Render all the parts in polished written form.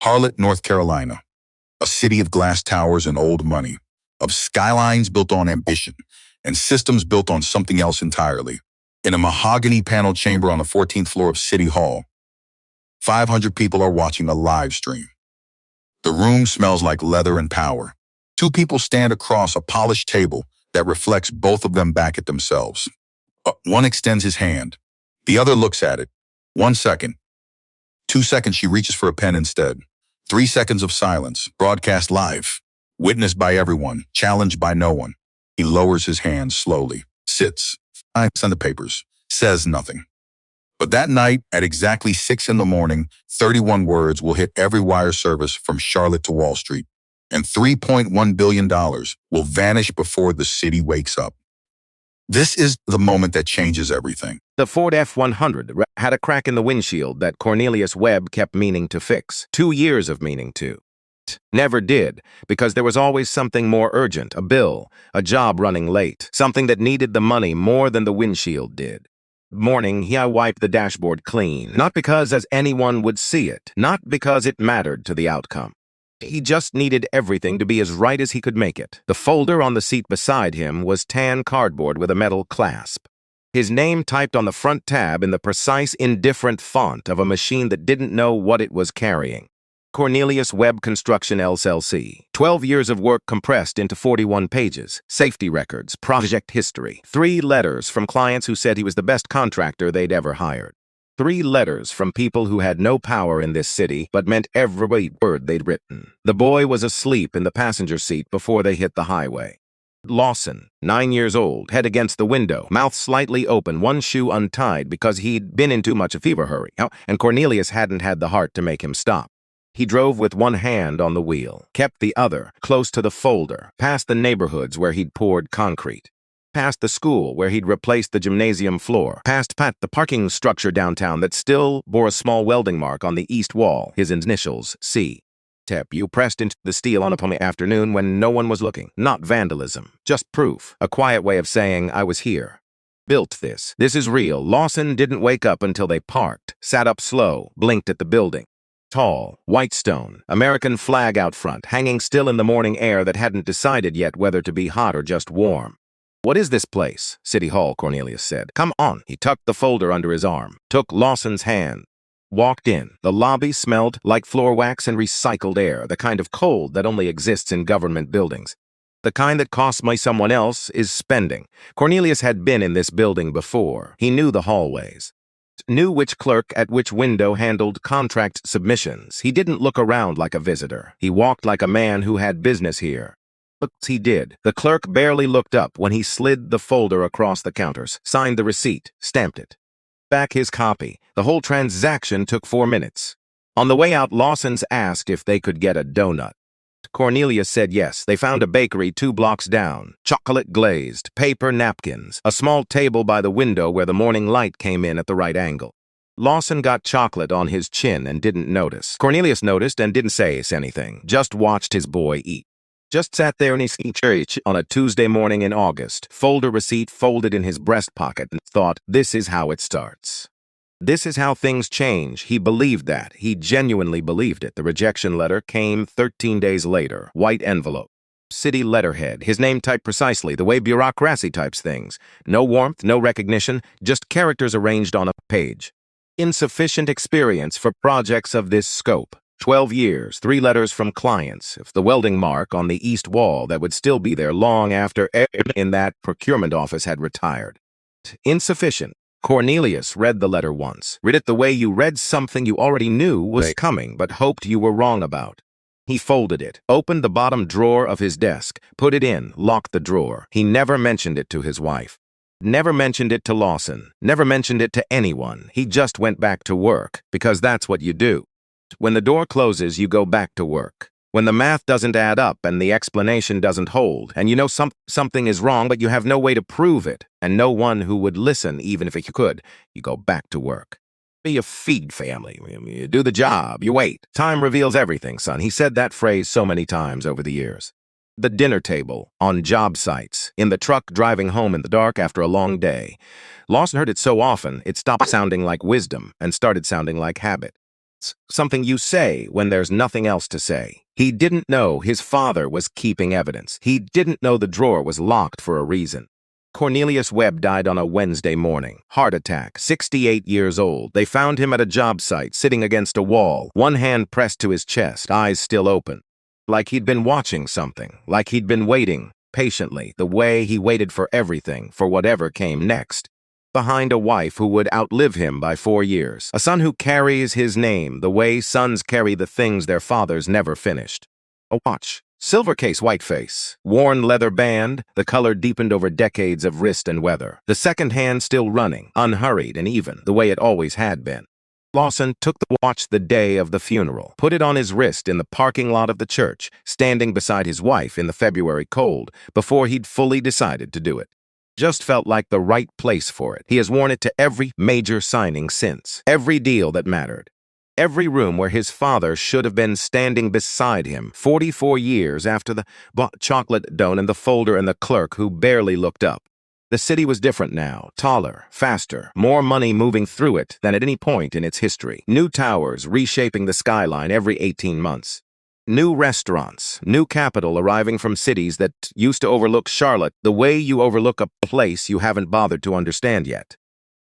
Charlotte, North Carolina, a city of glass towers and old money, of skylines built on ambition and systems built on something else entirely. In a mahogany paneled chamber on the 14th floor of City Hall, 500 people are watching a live stream. The room smells like leather and power. Two people stand across a polished table that reflects both of them back at themselves. One extends his hand. The other looks at it. 1 second. 2 seconds, she reaches for a pen instead. 3 seconds of silence, broadcast live, witnessed by everyone, challenged by no one. He lowers his hands slowly, sits, eyes on the papers, says nothing. But that night, at exactly 6 in the morning, 31 words will hit every wire service from Charlotte to Wall Street, and $3.1 billion will vanish before the city wakes up. This is the moment that changes everything. The Ford F-100 had a crack in the windshield that Cornelius Webb kept meaning to fix. 2 years of meaning to. Never did, because there was always something more urgent, a bill, a job running late, something that needed the money more than the windshield did. Morning, he wiped the dashboard clean, not because as anyone would see it, not because it mattered to the outcome. He just needed everything to be as right as he could make it. The folder on the seat beside him was tan cardboard with a metal clasp. His name typed on the front tab in the precise, indifferent font of a machine that didn't know what it was carrying. Cornelius Webb Construction LLC. 12 years of work compressed into 41 pages. Safety records, project history. 3 letters from clients who said he was the best contractor they'd ever hired. 3 letters from people who had no power in this city but meant every word they'd written. The boy was asleep in the passenger seat before they hit the highway. Lawson, 9 years old, head against the window, mouth slightly open, one shoe untied because he'd been in too much of a fever hurry, and Cornelius hadn't had the heart to make him stop. He drove with one hand on the wheel, kept the other close to the folder, past the neighborhoods where he'd poured concrete, past the school where he'd replaced the gymnasium floor, past the parking structure downtown that still bore a small welding mark on the east wall, his initials, C. You pressed into the steel on a palmy afternoon when no one was looking. Not vandalism, just proof, a quiet way of saying I was here. Built this. This is real. Lawson didn't wake up until they parked, sat up slow, blinked at the building. Tall, white stone, American flag out front, hanging still in the morning air that hadn't decided yet whether to be hot or just warm. What is this place? City Hall, Cornelius said. Come on. He tucked the folder under his arm, took Lawson's hand, walked in. The lobby smelled like floor wax and recycled air, the kind of cold that only exists in government buildings. The kind that costs money someone else is spending. Cornelius had been in this building before. He knew the hallways. Knew which clerk at which window handled contract submissions. He didn't look around like a visitor. He walked like a man who had business here. But he did. The clerk barely looked up when he slid the folder across the counters, signed the receipt, stamped it. Back his copy. The whole transaction took 4 minutes. On the way out, Lawson's asked if they could get a donut. Cornelius said yes. They found a bakery 2 blocks down, chocolate glazed, paper napkins, a small table by the window where the morning light came in at the right angle. Lawson got chocolate on his chin and didn't notice. Cornelius noticed and didn't say anything, just watched his boy eat. Just sat there in his church on a Tuesday morning in August, folder receipt folded in his breast pocket, and thought, this is how it starts. This is how things change. He believed that. He genuinely believed it. The rejection letter came 13 days later. White envelope. City letterhead. His name typed precisely, the way bureaucracy types things. No warmth, no recognition, just characters arranged on a page. Insufficient experience for projects of this scope. 12 years, 3 letters from clients, if the welding mark on the east wall that would still be there long after everyone in that procurement office had retired. Insufficient. Cornelius read the letter once. Read it the way you read something you already knew was coming but hoped you were wrong about. He folded it, opened the bottom drawer of his desk, put it in, locked the drawer. He never mentioned it to his wife. Never mentioned it to Lawson. Never mentioned it to anyone. He just went back to work, because that's what you do. When the door closes, you go back to work. When the math doesn't add up and the explanation doesn't hold, and you know something is wrong, but you have no way to prove it, and no one who would listen even if you could, you go back to work. You feed family. You do the job. You wait. Time reveals everything, son. He said that phrase so many times over the years. The dinner table, on job sites, in the truck driving home in the dark after a long day. Lawson heard it so often, it stopped sounding like wisdom and started sounding like habit. Something you say when there's nothing else to say. He didn't know his father was keeping evidence. He didn't know the drawer was locked for a reason. Cornelius Webb died on a Wednesday morning. Heart attack, 68 years old. They found him at a job site, sitting against a wall, one hand pressed to his chest, eyes still open. Like he'd been watching something, like he'd been waiting, patiently, the way he waited for everything, for whatever came next. Behind a wife who would outlive him by 4 years. A son who carries his name the way sons carry the things their fathers never finished. A watch. Silver case, white face. Worn leather band, the color deepened over decades of wrist and weather. The second hand still running, unhurried and even, the way it always had been. Lawson took the watch the day of the funeral, put it on his wrist in the parking lot of the church, standing beside his wife in the February cold, before he'd fully decided to do it. Just felt like the right place for it. He has worn it to every major signing since, every deal that mattered. Every room where his father should have been standing beside him 44 years after the chocolate donut and the folder and the clerk who barely looked up. The city was different now, taller, faster, more money moving through it than at any point in its history. New towers reshaping the skyline every 18 months. New restaurants, new capital arriving from cities that used to overlook Charlotte the way you overlook a place you haven't bothered to understand yet.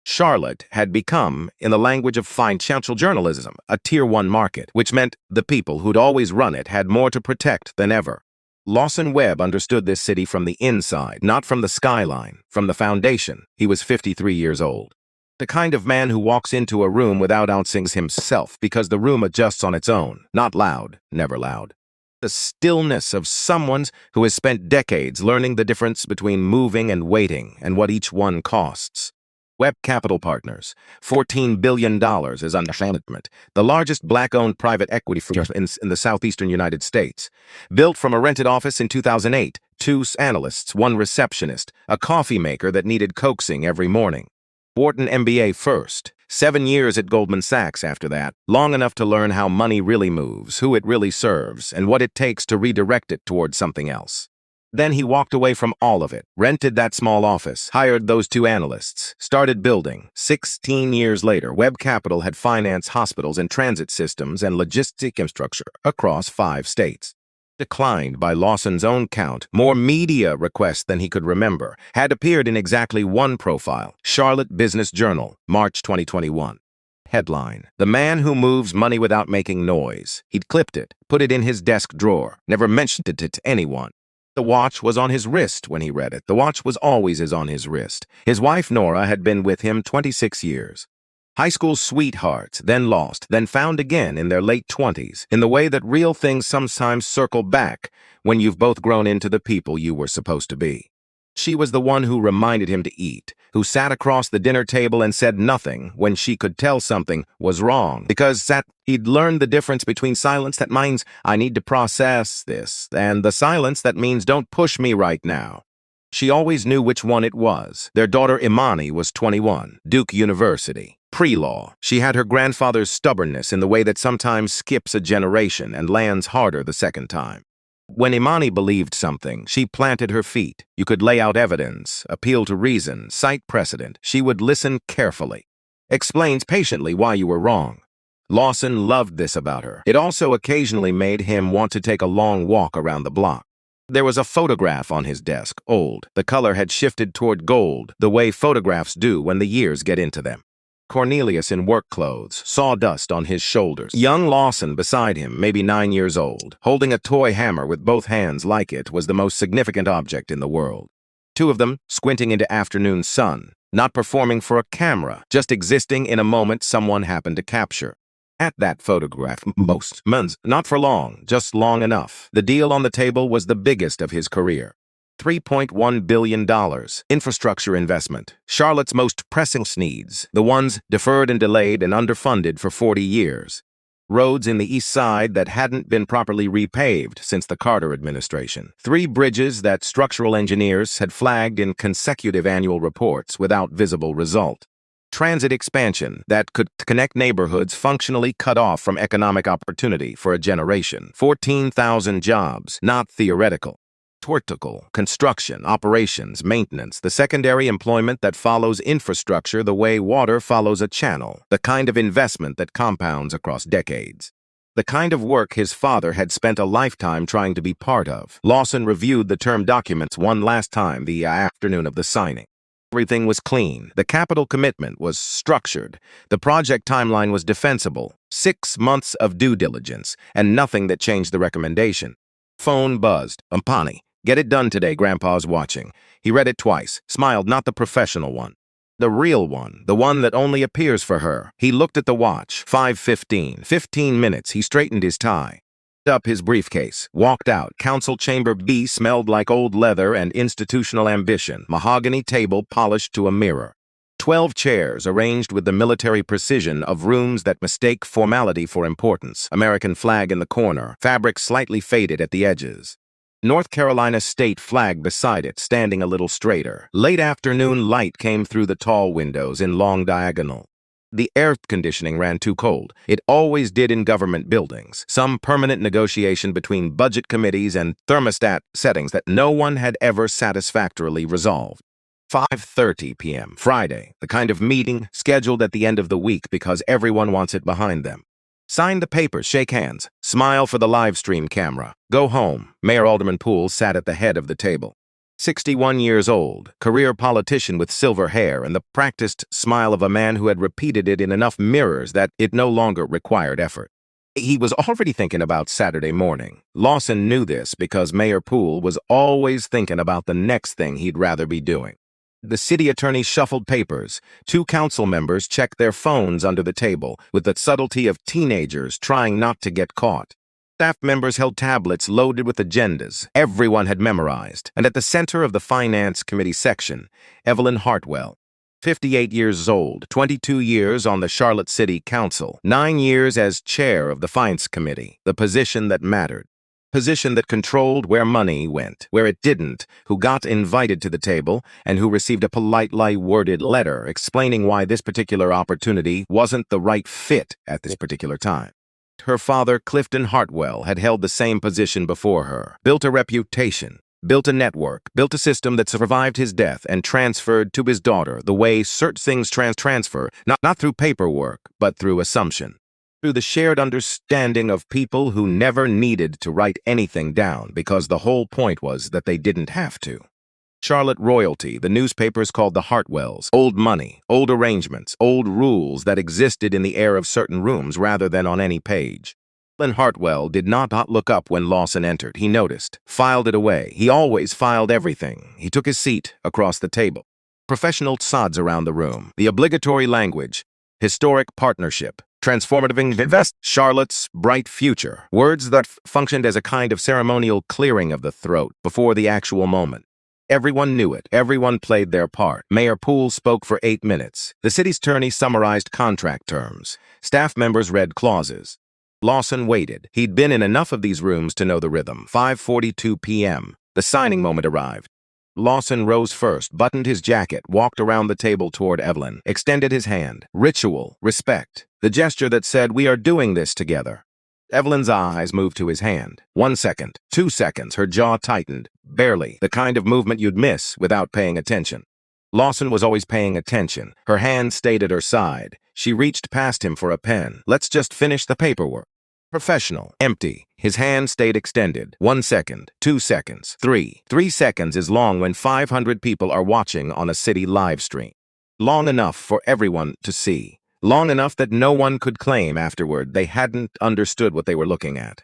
Charlotte had become, in the language of financial journalism, a Tier 1 market, which meant the people who'd always run it had more to protect than ever. Lawson Webb understood this city from the inside, not from the skyline, from the foundation. He was 53 years old. The kind of man who walks into a room without announcing himself because the room adjusts on its own, not loud, never loud. The stillness of someone who has spent decades learning the difference between moving and waiting and what each one costs. Webb Capital Partners, $14 billion is under management, the largest black-owned private equity firm in the southeastern United States. Built from a rented office in 2008, 2 analysts, 1 receptionist, a coffee maker that needed coaxing every morning. Wharton MBA first, 7 years at Goldman Sachs after that, long enough to learn how money really moves, who it really serves, and what it takes to redirect it towards something else. Then he walked away from all of it, rented that small office, hired those 2 analysts, started building. 16 years later, Webb Capital had financed hospitals and transit systems and logistic infrastructure across 5 states. Declined by Lawson's own count, more media requests than he could remember, had appeared in exactly 1 profile, Charlotte Business Journal, March 2021. Headline: The man who moves money without making noise. He'd clipped it, put it in his desk drawer, never mentioned it to anyone. The watch was on his wrist when he read it. The watch was always on his wrist. His wife, Nora, had been with him 26 years. High school sweethearts, then lost, then found again in their late 20s, in the way that real things sometimes circle back when you've both grown into the people you were supposed to be. She was the one who reminded him to eat, who sat across the dinner table and said nothing when she could tell something was wrong, because he'd learned the difference between silence that means I need to process this, and the silence that means don't push me right now. She always knew which one it was. Their daughter Imani was 21, Duke University. Pre-law. She had her grandfather's stubbornness in the way that sometimes skips a generation and lands harder the second time. When Imani believed something, she planted her feet. You could lay out evidence, appeal to reason, cite precedent. She would listen carefully. Explains patiently why you were wrong. Lawson loved this about her. It also occasionally made him want to take a long walk around the block. There was a photograph on his desk, old. The color had shifted toward gold, the way photographs do when the years get into them. Cornelius in work clothes, sawdust on his shoulders. Young Lawson beside him, maybe 9 years old, holding a toy hammer with both hands like it was the most significant object in the world. 2 of them squinting into afternoon sun, not performing for a camera, just existing in a moment someone happened to capture. At that photograph, most months, not for long, just long enough. The deal on the table was the biggest of his career. $3.1 billion. Infrastructure investment. Charlotte's most pressing needs, the ones deferred and delayed and underfunded for 40 years. Roads in the east side that hadn't been properly repaved since the Carter administration. 3 bridges that structural engineers had flagged in consecutive annual reports without visible result. Transit expansion that could connect neighborhoods functionally cut off from economic opportunity for a generation. 14,000 jobs, not theoretical. Horticulture, construction, operations, maintenance, the secondary employment that follows infrastructure the way water follows a channel, the kind of investment that compounds across decades. The kind of work his father had spent a lifetime trying to be part of. Lawson reviewed the term documents one last time the afternoon of the signing. Everything was clean. The capital commitment was structured. The project timeline was defensible. 6 months of due diligence, and nothing that changed the recommendation. Phone buzzed. Ampani. Get it done today, Grandpa's watching. He read it twice, smiled, not the professional one. The real one, the one that only appears for her. He looked at the watch. 5:15. 15 minutes. He straightened his tie. Up his briefcase, walked out. Council Chamber B smelled like old leather and institutional ambition. Mahogany table polished to a mirror. 12 chairs arranged with the military precision of rooms that mistake formality for importance. American flag in the corner, fabric slightly faded at the edges. North Carolina state flag beside it, standing a little straighter. Late afternoon light came through the tall windows in long diagonal. The air conditioning ran too cold. It always did in government buildings. Some permanent negotiation between budget committees and thermostat settings that no one had ever satisfactorily resolved. 5:30 p.m. Friday, the kind of meeting scheduled at the end of the week because everyone wants it behind them. Sign the papers, shake hands, smile for the live stream camera. Go home. Mayor Alderman Poole sat at the head of the table. 61 years old, career politician with silver hair and the practiced smile of a man who had repeated it in enough mirrors that it no longer required effort. He was already thinking about Saturday morning. Lawson knew this because Mayor Poole was always thinking about the next thing he'd rather be doing. The city attorney shuffled papers. 2 council members checked their phones under the table with the subtlety of teenagers trying not to get caught. Staff members held tablets loaded with agendas everyone had memorized. And at the center of the Finance Committee section, Evelyn Hartwell, 58 years old, 22 years on the Charlotte City Council, 9 years as chair of the Finance Committee, the position that mattered. Position that controlled where money went, where it didn't, who got invited to the table, and who received a politely worded letter explaining why this particular opportunity wasn't the right fit at this particular time. Her father, Clifton Hartwell, had held the same position before her, built a reputation, built a network, built a system that survived his death and transferred to his daughter the way certain things transfer, not through paperwork, but through assumption. Through the shared understanding of people who never needed to write anything down because the whole point was that they didn't have to. Charlotte royalty, the newspapers called the Hartwells, old money, old arrangements, old rules that existed in the air of certain rooms rather than on any page. Evelyn Hartwell did not look up when Lawson entered. He noticed, filed it away. He always filed everything. He took his seat across the table. Professional sods around the room, the obligatory language, historic partnership, transformative invest, Charlotte's bright future, words that functioned as a kind of ceremonial clearing of the throat before the actual moment. Everyone knew it. Everyone played their part. Mayor Poole spoke for 8 minutes. The city's attorney summarized contract terms. Staff members read clauses. Lawson waited. He'd been in enough of these rooms to know the rhythm. 5:42 p.m. The signing moment arrived. Lawson rose first, buttoned his jacket, walked around the table toward Evelyn, extended his hand. Ritual, respect, the gesture that said, "We are doing this together." Evelyn's eyes moved to his hand. 1 second, 2 seconds, her jaw tightened. Barely, the kind of movement you'd miss without paying attention. Lawson was always paying attention. Her hand stayed at her side. She reached past him for a pen. "Let's just finish the paperwork." Professional, empty. His hand stayed extended. 1 second, 2 seconds, 3. 3 seconds is long when 500 people are watching on a city live stream. Long enough for everyone to see. Long enough that no one could claim afterward they hadn't understood what they were looking at.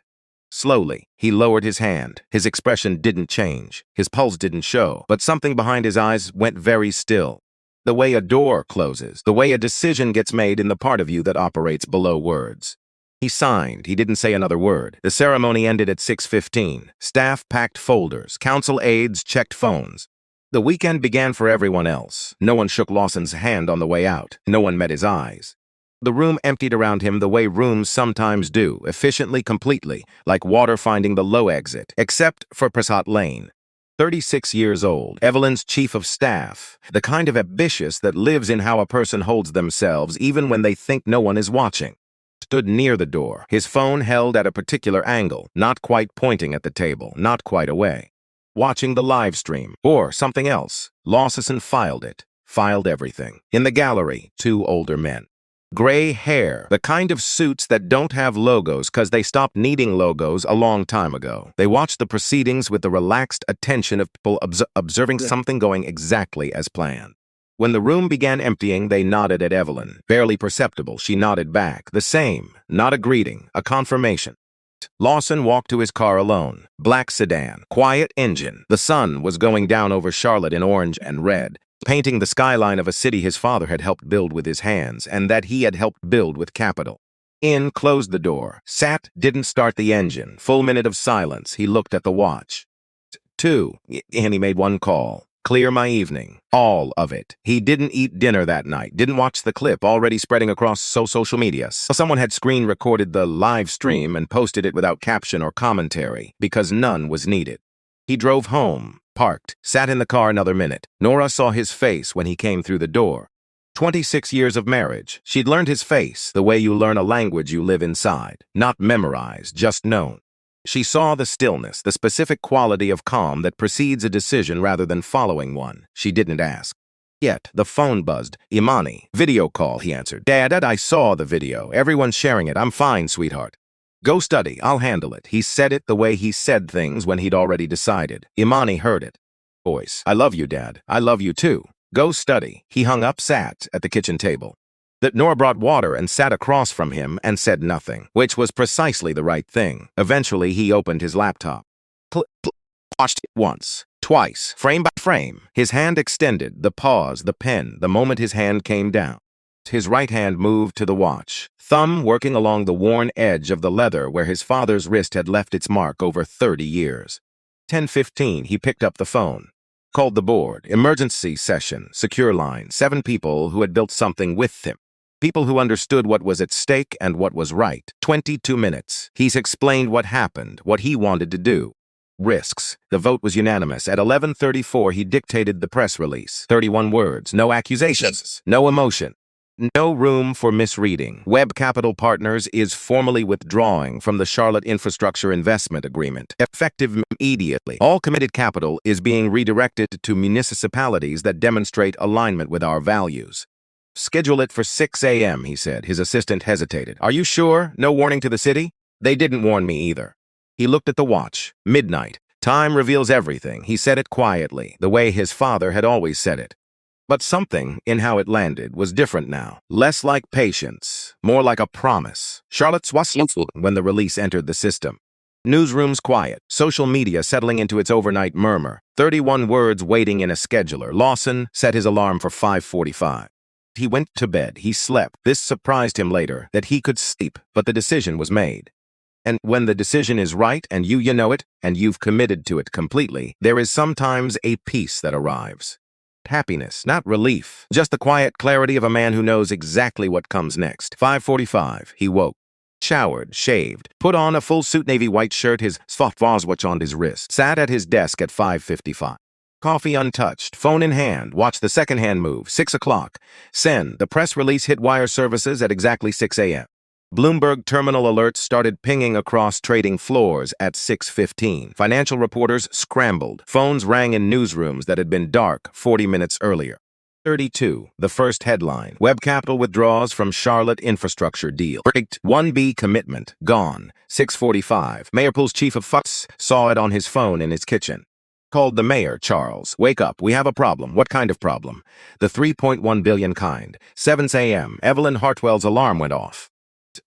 Slowly, he lowered his hand. His expression didn't change. His pulse didn't show, but something behind his eyes went very still. The way a door closes, the way a decision gets made in the part of you that operates below words. He signed. He didn't say another word. The ceremony ended at 6:15. Staff packed folders. Council aides checked phones. The weekend began for everyone else. No one shook Lawson's hand on the way out. No one met his eyes. The room emptied around him the way rooms sometimes do, efficiently, completely, like water finding the low exit, except for Prasad Lane. 36 years old, Evelyn's chief of staff, the kind of ambitious that lives in how a person holds themselves even when they think no one is watching. Stood near the door, his phone held at a particular angle, not quite pointing at the table, not quite away. watching the live stream, or something else. Lawson filed it. Filed everything. In the gallery, two older men. Gray hair, the kind of suits that don't have logos because they stopped needing logos a long time ago. They watched the proceedings with the relaxed attention of people observing something going exactly as planned. When the room began emptying, they nodded at Evelyn. Barely perceptible, she nodded back. The same, not a greeting, a confirmation. Lawson walked to his car alone. Black sedan, quiet engine. The sun was going down over Charlotte in orange and red, painting the skyline of a city his father had helped build with his hands and that he had helped build with capital. In, closed the door. Sat, didn't start the engine. Full minute of silence. He looked at the watch. 2, and he made one call. Clear my evening. All of it. He didn't eat dinner that night, didn't watch the clip already spreading across social media. Someone had screen recorded the live stream and posted it without caption or commentary because none was needed. He drove home, parked, sat in the car another minute. Nora saw his face when he came through the door. 26 years of marriage. She'd learned his face, the way you learn a language you live inside. Not memorized, just known. She saw the stillness, the specific quality of calm that precedes a decision rather than following one. She didn't ask. Yet, the phone buzzed. Imani. Video call, he answered. Dad, I saw the video. Everyone's sharing it. I'm fine, sweetheart. Go study. I'll handle it. He said it the way he said things when he'd already decided. Imani heard it. Voice. I love you, Dad. I love you too. Go study. He hung up, sat at the kitchen table. That Nora brought water and sat across from him and said nothing, which was precisely the right thing. Eventually, he opened his laptop. Watched it once, twice, frame by frame. His hand extended, the pause, the pen, the moment his hand came down. His right hand moved to the watch, thumb working along the worn edge of the leather where his father's wrist had left its mark over 30 years. 10:15, he picked up the phone. Called the board, emergency session, secure line, 7 people who had built something with him. People who understood what was at stake and what was right. 22 minutes. He's explained what happened, what he wanted to do. Risks. The vote was unanimous. At 11:34, he dictated the press release. 31 words, no accusations, no emotion. No room for misreading. Webb Capital Partners is formally withdrawing from the Charlotte Infrastructure Investment Agreement, effective immediately. All committed capital is being redirected to municipalities that demonstrate alignment with our values. Schedule it for 6 a.m., he said. His assistant hesitated. Are you sure? No warning to the city? They didn't warn me either. He looked at the watch. Midnight. Time reveals everything. He said it quietly, the way his father had always said it. But something in how it landed was different now. Less like patience, more like a promise. Charlotte's was when the release entered the system. Newsrooms quiet, social media settling into its overnight murmur. 31 words waiting in a scheduler. Lawson set his alarm for 5:45. He went to bed. He slept. This surprised him later, that he could sleep, but the decision was made. And when the decision is right, and you know it, and you've committed to it completely, there is sometimes a peace that arrives. Happiness, not relief. Just the quiet clarity of a man who knows exactly what comes next. 5:45, he woke. Showered, shaved, put on a full suit navy white shirt, his watch on his wrist. Sat at his desk at 5:55. Coffee untouched, phone in hand, watched the second hand move. 6 o'clock. Send. The press release hit wire services at exactly 6 a.m. Bloomberg terminal alerts started pinging across trading floors at 6:15. Financial reporters scrambled. Phones rang in newsrooms that had been dark 40 minutes earlier. 32. The first headline. Webb Capital withdraws from Charlotte infrastructure deal. 1B commitment. Gone. 6:45. Mayor Pool's chief of FUCS saw it on his phone in his kitchen. Called the mayor, Charles. Wake up. We have a problem. What kind of problem? The 3.1 billion kind. 7 a.m. Evelyn Hartwell's alarm went off.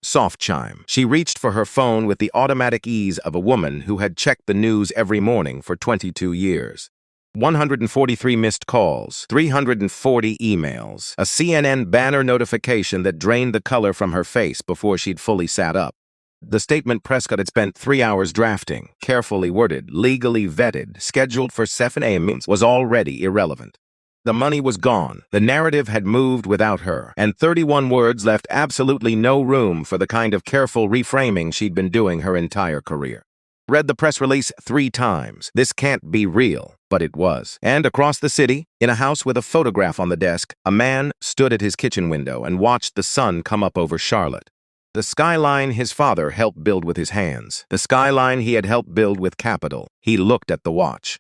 Soft chime. She reached for her phone with the automatic ease of a woman who had checked the news every morning for 22 years. 143 missed calls, 340 emails, a CNN banner notification that drained the color from her face before she'd fully sat up. The statement Prescott had spent 3 hours drafting, carefully worded, legally vetted, scheduled for 7 a.m. was already irrelevant. The money was gone. The narrative had moved without her, and 31 words left absolutely no room for the kind of careful reframing she'd been doing her entire career. Read the press release 3 times. This can't be real, but it was. And across the city, in a house with a photograph on the desk, a man stood at his kitchen window and watched the sun come up over Charlotte. The skyline his father helped build with his hands. The skyline he had helped build with capital. He looked at the watch.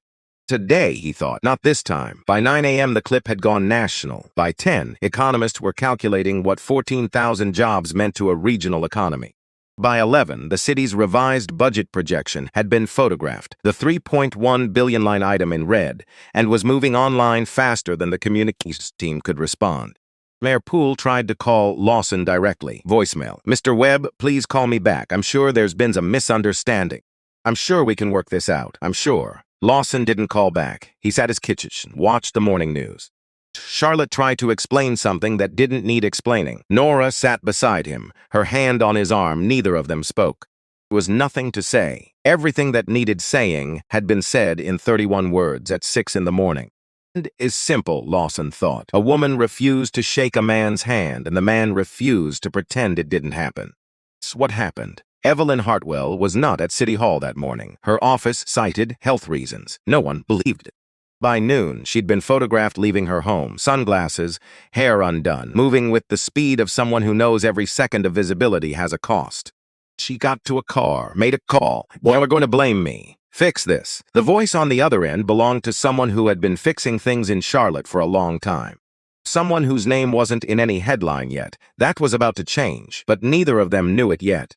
Today, he thought, not this time. By 9 a.m., the clip had gone national. By 10, economists were calculating what 14,000 jobs meant to a regional economy. By 11, the city's revised budget projection had been photographed, the 3.1 billion line item in red, and was moving online faster than the communications team could respond. Mayor Poole tried to call Lawson directly. Voicemail. Mr. Webb, please call me back. I'm sure there's been a misunderstanding. I'm sure we can work this out. I'm sure. Lawson didn't call back. He sat his kitchen and watched the morning news. Charlotte tried to explain something that didn't need explaining. Nora sat beside him, her hand on his arm. Neither of them spoke. There was nothing to say. Everything that needed saying had been said in 31 words at 6 in the morning. It is simple, Lawson thought. A woman refused to shake a man's hand, and the man refused to pretend it didn't happen. It's what happened. Evelyn Hartwell was not at City Hall that morning. Her office cited health reasons. No one believed it. By noon, she'd been photographed leaving her home, sunglasses, hair undone, moving with the speed of someone who knows every second of visibility has a cost. She got to a car, made a call. Boy, we're going to blame me. Fix this. The voice on the other end belonged to someone who had been fixing things in Charlotte for a long time. Someone whose name wasn't in any headline yet. That was about to change, but neither of them knew it yet.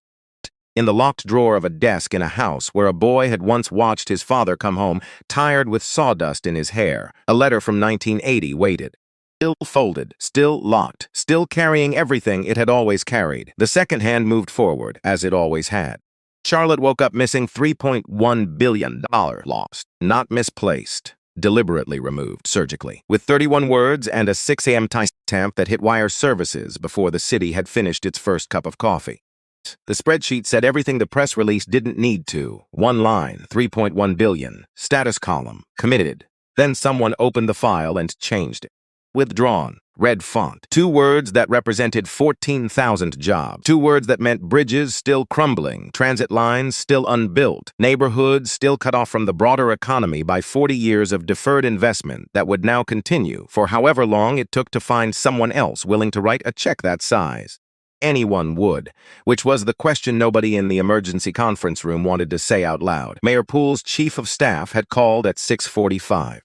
In the locked drawer of a desk in a house where a boy had once watched his father come home, tired with sawdust in his hair, a letter from 1980 waited. Still folded, still locked, still carrying everything it had always carried. The second hand moved forward, as it always had. Charlotte woke up missing $3.1 billion lost, not misplaced, deliberately removed surgically, with 31 words and a 6 a.m. timestamp that hit wire services before the city had finished its first cup of coffee. The spreadsheet said everything the press release didn't need to. One line, 3.1 billion, status column, committed. Then someone opened the file and changed it. Withdrawn, red font. 2 words that represented 14,000 jobs. 2 words that meant bridges still crumbling, transit lines still unbuilt, neighborhoods still cut off from the broader economy by 40 years of deferred investment that would now continue for however long it took to find someone else willing to write a check that size. Anyone would, which was the question nobody in the emergency conference room wanted to say out loud. Mayor Poole's chief of staff had called at 6:45.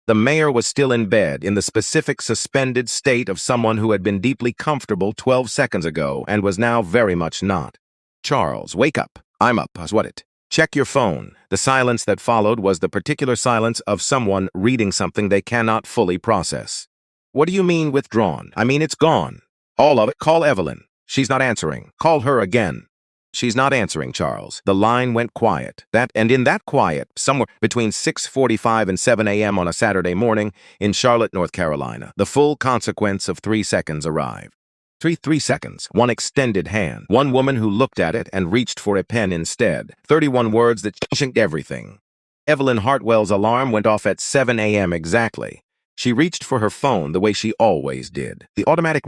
The mayor was still in bed, in the specific suspended state of someone who had been deeply comfortable 12 seconds ago and was now very much not. Charles, wake up. I'm up, was what it. Check your phone. The silence that followed was the particular silence of someone reading something they cannot fully process. What do you mean withdrawn? I mean it's gone. All of it. Call Evelyn. She's not answering. Call her again. She's not answering, Charles. The line went quiet. And in that quiet, somewhere between 6:45 and 7 a.m. on a Saturday morning in Charlotte, North Carolina, the full consequence of 3 seconds arrived. Three seconds, one extended hand, one woman who looked at it and reached for a pen instead. 31 words that changed everything. Evelyn Hartwell's alarm went off at 7 a.m. exactly. She reached for her phone the way she always did. The automatic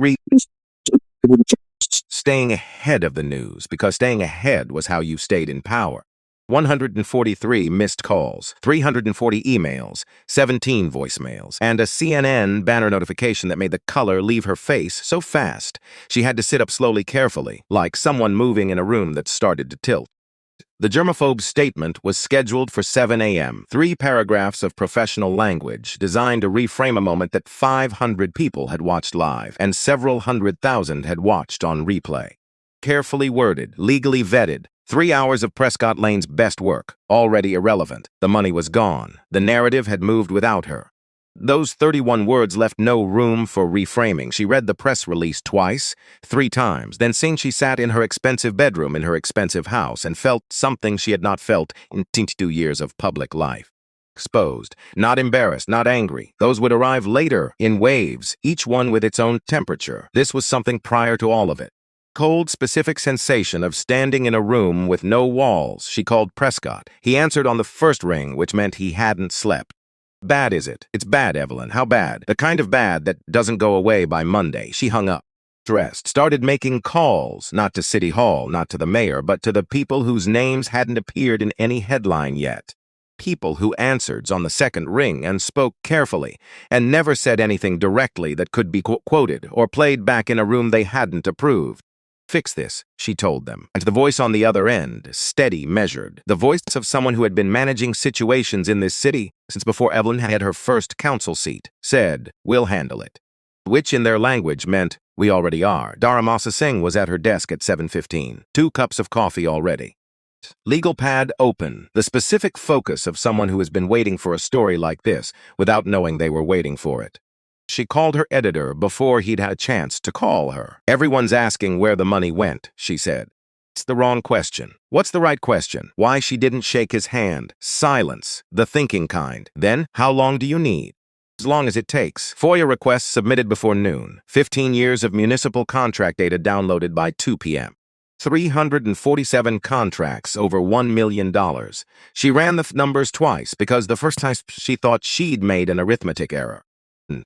staying ahead of the news, because staying ahead was how you stayed in power. 143 missed calls, 340 emails, 17 voicemails, and a CNN banner notification that made the color leave her face so fast she had to sit up slowly carefully, like someone moving in a room that started to tilt. The germaphobe's statement was scheduled for 7 a.m., 3 paragraphs of professional language designed to reframe a moment that 500 people had watched live and several 100,000 had watched on replay. Carefully worded, legally vetted, 3 hours of Prescott Lane's best work, already irrelevant. The money was gone. The narrative had moved without her. Those 31 words left no room for reframing. She read the press release twice, 3 times, then she sat in her expensive bedroom in her expensive house and felt something she had not felt in 22 years of public life. Exposed, not embarrassed, not angry. Those would arrive later in waves, each one with its own temperature. This was something prior to all of it. Cold, specific sensation of standing in a room with no walls. She called Prescott. He answered on the first ring, which meant he hadn't slept. Bad, is it? It's bad, Evelyn. How bad? The kind of bad that doesn't go away by Monday. She hung up, dressed, started making calls, not to City Hall, not to the mayor, but to the people whose names hadn't appeared in any headline yet. People who answered on the second ring and spoke carefully and never said anything directly that could be quoted or played back in a room they hadn't approved. Fix this, she told them. And the voice on the other end, steady, measured, the voice of someone who had been managing situations in this city since before Evelyn had her first council seat, said, "We'll handle it." Which in their language meant, "We already are." Dara Masa Singh was at her desk at 7:15, 2 cups of coffee already. Legal pad open, the specific focus of someone who has been waiting for a story like this without knowing they were waiting for it. She called her editor before he'd had a chance to call her. "Everyone's asking where the money went," she said. "It's the wrong question." "What's the right question?" Why she didn't shake his hand. Silence, the thinking kind. Then, "How long do you need?" "As long as it takes." FOIA requests submitted before noon. 15 years of municipal contract data downloaded by 2 p.m. 347 contracts over $1 million. She ran the numbers twice because the first time she thought she'd made an arithmetic error.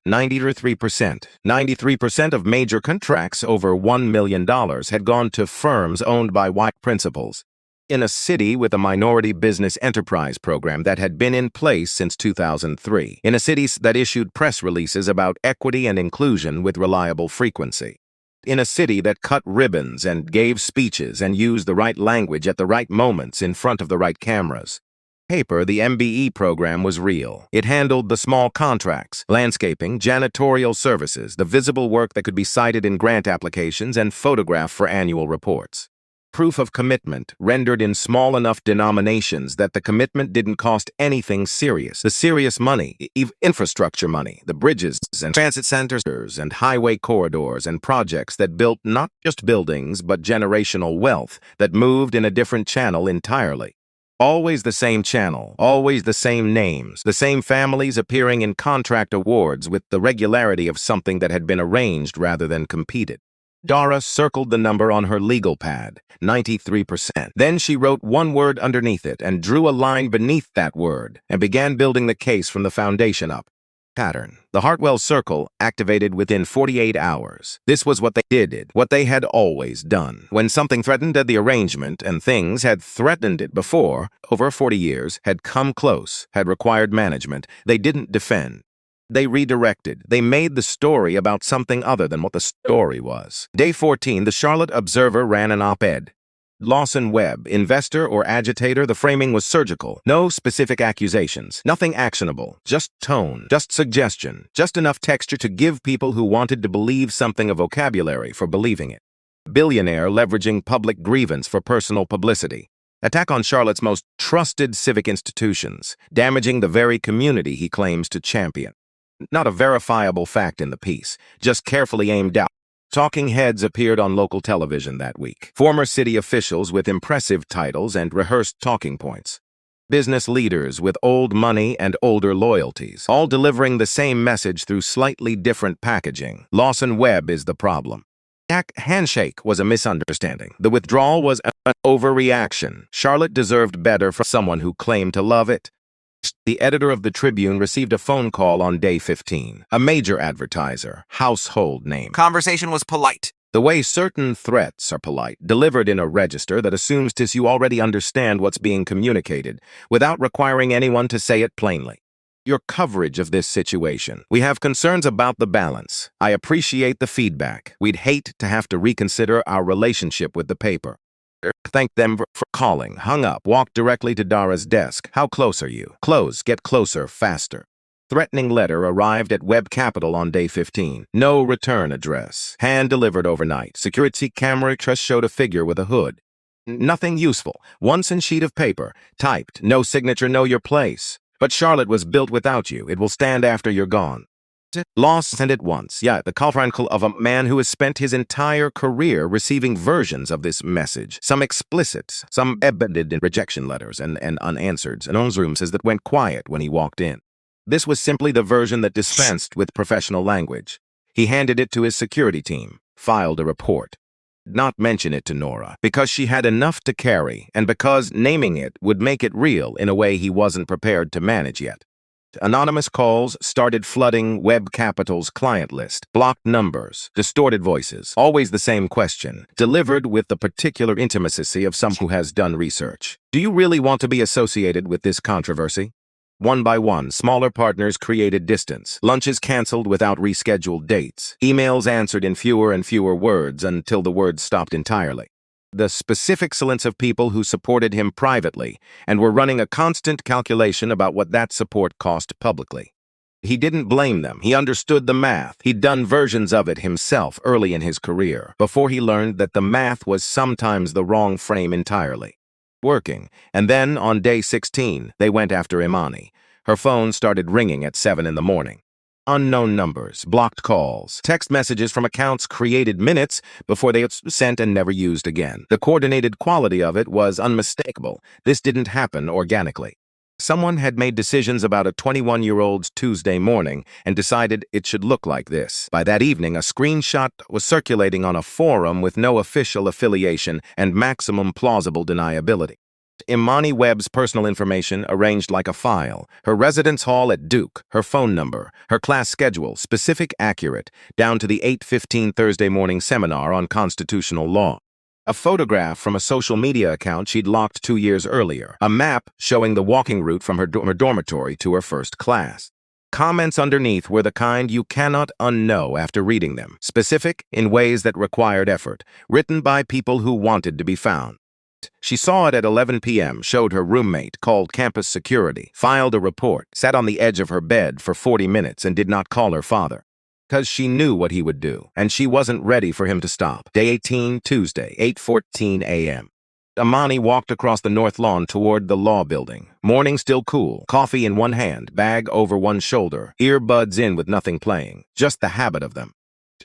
93% of major contracts over $1 million had gone to firms owned by white principals. In a city with a minority business enterprise program that had been in place since 2003. In a city that issued press releases about equity and inclusion with reliable frequency. In a city that cut ribbons and gave speeches and used the right language at the right moments in front of the right cameras. Paper, the MBE program was real. It handled the small contracts, landscaping, janitorial services, the visible work that could be cited in grant applications and photographed for annual reports. Proof of commitment, rendered in small enough denominations that the commitment didn't cost anything serious. The serious money, infrastructure money, the bridges and transit centers and highway corridors and projects that built not just buildings but generational wealth that moved in a different channel entirely. Always the same channel, always the same names, the same families appearing in contract awards with the regularity of something that had been arranged rather than competed. Dara circled the number on her legal pad, 93%. Then she wrote one word underneath it and drew a line beneath that word and began building the case from the foundation up. Pattern. The Hartwell Circle activated within 48 hours. This was what they did, what they had always done. When something threatened the arrangement, and things had threatened it before, over 40 years, had come close, had required management, they didn't defend. They redirected. They made the story about something other than what the story was. Day 14, the Charlotte Observer ran an op-ed. Lawson Webb, investor or agitator, the framing was surgical. No specific accusations, nothing actionable, just tone, just suggestion, just enough texture to give people who wanted to believe something a vocabulary for believing it. Billionaire leveraging public grievance for personal publicity. Attack on Charlotte's most trusted civic institutions, damaging the very community he claims to champion. Not a verifiable fact in the piece, just carefully aimed out. Talking heads appeared on local television that week. Former city officials with impressive titles and rehearsed talking points. Business leaders with old money and older loyalties, all delivering the same message through slightly different packaging. Lawson Webb is the problem. Handshake was a misunderstanding. The withdrawal was an overreaction. Charlotte deserved better from someone who claimed to love it. The editor of the Tribune received a phone call on day 15. A major advertiser, household name. Conversation was polite. The way certain threats are polite, delivered in a register that assumes you already understand what's being communicated, without requiring anyone to say it plainly. Your coverage of this situation. We have concerns about the balance. I appreciate the feedback. We'd hate to have to reconsider our relationship with the paper. Thanked them for calling, hung up, walked directly to Dara's desk. How close are you? Close, get closer, faster. Threatening letter arrived at Web Capital on day 15. No return address. Hand-delivered overnight. Security camera just showed a figure with a hood. Nothing useful. Once in sheet of paper. Typed. No signature, know your place. But Charlotte was built without you. It will stand after you're gone. Lost and at once. Yeah, the chronicle of a man who has spent his entire career receiving versions of this message. Some explicit, some embedded in rejection letters and unanswered. And newsroom says that went quiet when he walked in. This was simply the version that dispensed with professional language. He handed it to his security team, filed a report. Not mention it to Nora, because she had enough to carry, and because naming it would make it real in a way he wasn't prepared to manage yet. Anonymous calls started flooding Web Capital's client list. Blocked numbers, distorted voices, always the same question, delivered with the particular intimacy of someone who has done research. Do you really want to be associated with this controversy? One by one, smaller partners created distance, lunches canceled without rescheduled dates, emails answered in fewer and fewer words until the words stopped entirely. The specific excellence of people who supported him privately and were running a constant calculation about what that support cost publicly. He didn't blame them. He understood the math. He'd done versions of it himself early in his career, before he learned that the math was sometimes the wrong frame entirely. Working, and then, on day 16, they went after Imani. Her phone started ringing at 7 in the morning. Unknown numbers, blocked calls, text messages from accounts created minutes before they were sent and never used again. The coordinated quality of it was unmistakable. This didn't happen organically. Someone had made decisions about a 21-year-old's Tuesday morning and decided it should look like this. By that evening, a screenshot was circulating on a forum with no official affiliation and maximum plausible deniability. Imani Webb's personal information arranged like a file, her residence hall at Duke, her phone number, her class schedule, specific, accurate, down to the 8:15 Thursday morning seminar on constitutional law. A photograph from a social media account she'd locked 2 years earlier. A map showing the walking route from her dormitory to her first class. Comments underneath were the kind you cannot unknow after reading them. Specific in ways that required effort. Written by people who wanted to be found. She saw it at 11 p.m., showed her roommate, called campus security, filed a report, sat on the edge of her bed for 40 minutes and did not call her father. Because she knew what he would do, and she wasn't ready for him to stop. Day 18, Tuesday, 8:14 a.m. Imani walked across the north lawn toward the law building. Morning still cool, coffee in one hand, bag over one shoulder, earbuds in with nothing playing, just the habit of them.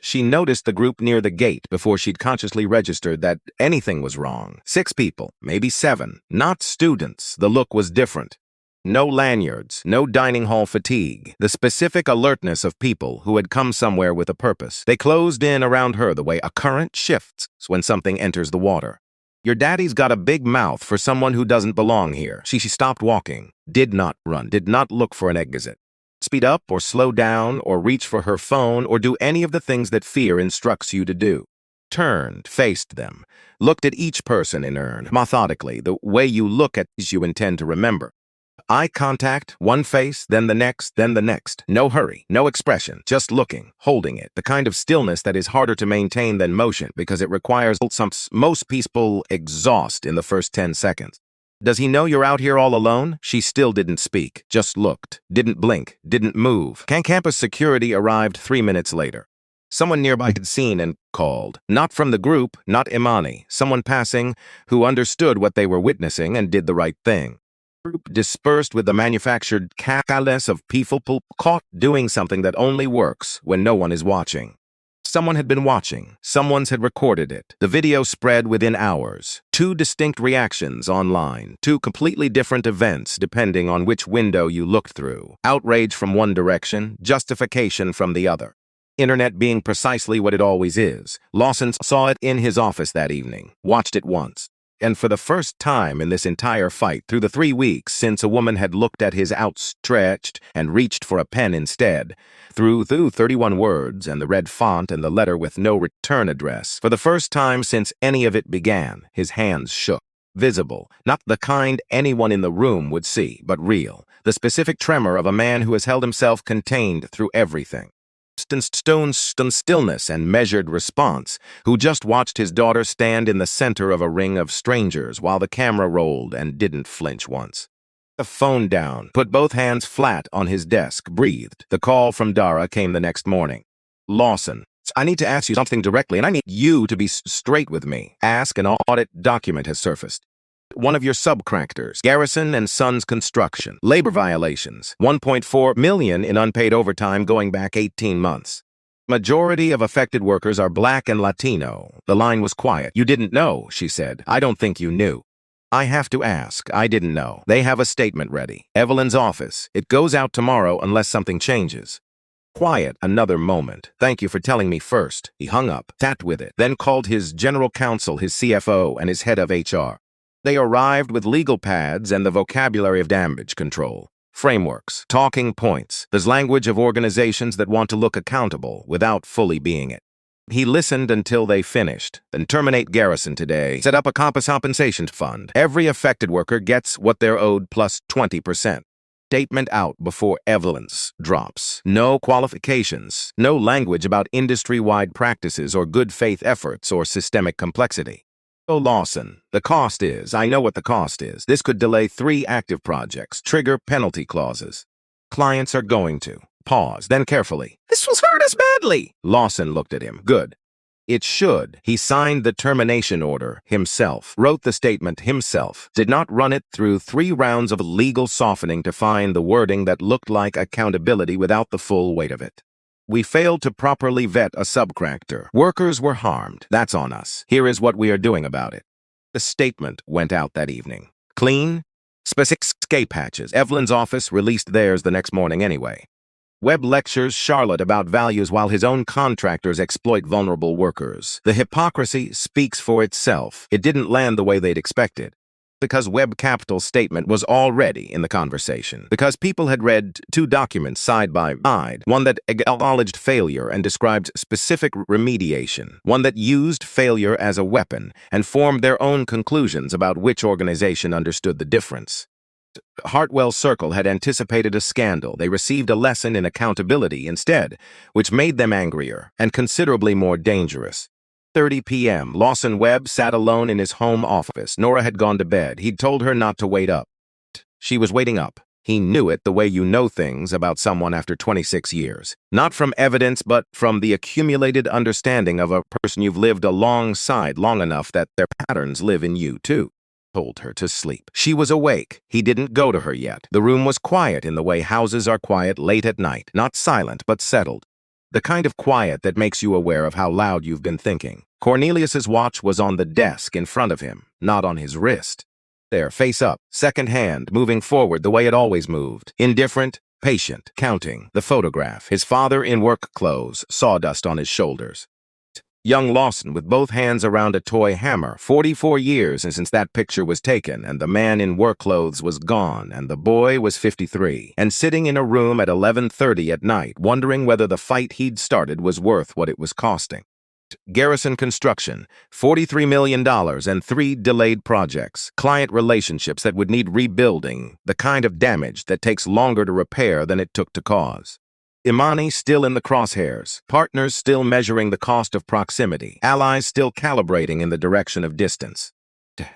She noticed the group near the gate before she'd consciously registered that anything was wrong. 6 people, maybe 7, not students. The look was different. No lanyards, no dining hall fatigue, the specific alertness of people who had come somewhere with a purpose. They closed in around her the way a current shifts when something enters the water. Your daddy's got a big mouth for someone who doesn't belong here. She stopped walking, did not run, did not look for an exit. Speed up or slow down or reach for her phone or do any of the things that fear instructs you to do. Turned, faced them, looked at each person in turn, methodically, the way you look at these you intend to remember. Eye contact, one face, then the next, then the next. No hurry, no expression, just looking, holding it. The kind of stillness that is harder to maintain than motion because it requires some most people exhaust in the first 10 seconds. Does he know you're out here all alone? She still didn't speak, just looked, didn't blink, didn't move. Campus security arrived 3 minutes later. Someone nearby had seen and called. Not from the group, not Imani. Someone passing who understood what they were witnessing and did the right thing. Group dispersed with the manufactured callous of people caught doing something that only works when no one is watching. Someone had been watching. Someone's had recorded it. The video spread within hours. 2 distinct reactions online. 2 completely different events depending on which window you looked through. Outrage from one direction, justification from the other. Internet being precisely what it always is. Lawson saw it in his office that evening. Watched it once. And for the first time in this entire fight, through the 3 weeks since a woman had looked at his outstretched and reached for a pen instead, through 31 words and the red font and the letter with no return address, for the first time since any of it began, his hands shook. Visible, not the kind anyone in the room would see, but real, the specific tremor of a man who has held himself contained through everything. Stone stillness and measured response, who just watched his daughter stand in the center of a ring of strangers while the camera rolled and didn't flinch once. The phone down, put both hands flat on his desk, breathed. The call from Dara came the next morning. Lawson, I need to ask you something directly, and I need you to be straight with me. Ask, an audit document has surfaced. One of your subcontractors, Garrison and Sons Construction, labor violations, $1.4 million in unpaid overtime going back 18 months. Majority of affected workers are Black and Latino. The line was quiet. You didn't know, she said. I don't think you knew. I have to ask. I didn't know. They have a statement ready. Evelyn's office. It goes out tomorrow unless something changes. Quiet another moment. Thank you for telling me first. He hung up, sat with it, then called his general counsel, his CFO, and his head of HR. They arrived with legal pads and the vocabulary of damage control. Frameworks, talking points, there's language of organizations that want to look accountable without fully being it. He listened until they finished. Then terminate Garrison today. Set up a compensation fund. Every affected worker gets what they're owed plus 20%. Statement out before evidence drops. No qualifications, no language about industry-wide practices or good faith efforts or systemic complexity. Oh, Lawson, the cost is, I know what the cost is. This could delay 3 active projects, trigger penalty clauses. Clients are going to. Pause, then carefully. This will hurt us badly. Lawson looked at him. Good. It should. He signed the termination order himself, wrote the statement himself, did not run it through 3 rounds of legal softening to find the wording that looked like accountability without the full weight of it. We failed to properly vet a subcontractor. Workers were harmed. That's on us. Here is what we are doing about it. The statement went out that evening. Clean? Specific escape hatches. Evelyn's office released theirs the next morning anyway. Webb lectures Charlotte about values while his own contractors exploit vulnerable workers. The hypocrisy speaks for itself. It didn't land the way they'd expected. Because Webb Capital's statement was already in the conversation. Because people had read 2 documents side by side. One that acknowledged failure and described specific remediation. One that used failure as a weapon and formed their own conclusions about which organization understood the difference. Hartwell Circle had anticipated a scandal. They received a lesson in accountability instead, which made them angrier and considerably more dangerous. 30 p.m. Lawson Webb sat alone in his home office. Nora had gone to bed. He'd told her not to wait up. She was waiting up. He knew it the way you know things about someone after 26 years. Not from evidence, but from the accumulated understanding of a person you've lived alongside long enough that their patterns live in you, too. Told her to sleep. She was awake. He didn't go to her yet. The room was quiet in the way houses are quiet late at night. Not silent, but settled. The kind of quiet that makes you aware of how loud you've been thinking. Cornelius's watch was on the desk in front of him, not on his wrist. There, face up, second hand, moving forward the way it always moved. Indifferent, patient, counting. The photograph. His father in work clothes, sawdust on his shoulders. Young Lawson with both hands around a toy hammer. 44 years since that picture was taken, and the man in work clothes was gone, and the boy was 53, and sitting in a room at 11:30 at night, wondering whether the fight he'd started was worth what it was costing. Garrison Construction, $43 million and 3 delayed projects, client relationships that would need rebuilding, the kind of damage that takes longer to repair than it took to cause. Imani still in the crosshairs, partners still measuring the cost of proximity, allies still calibrating in the direction of distance.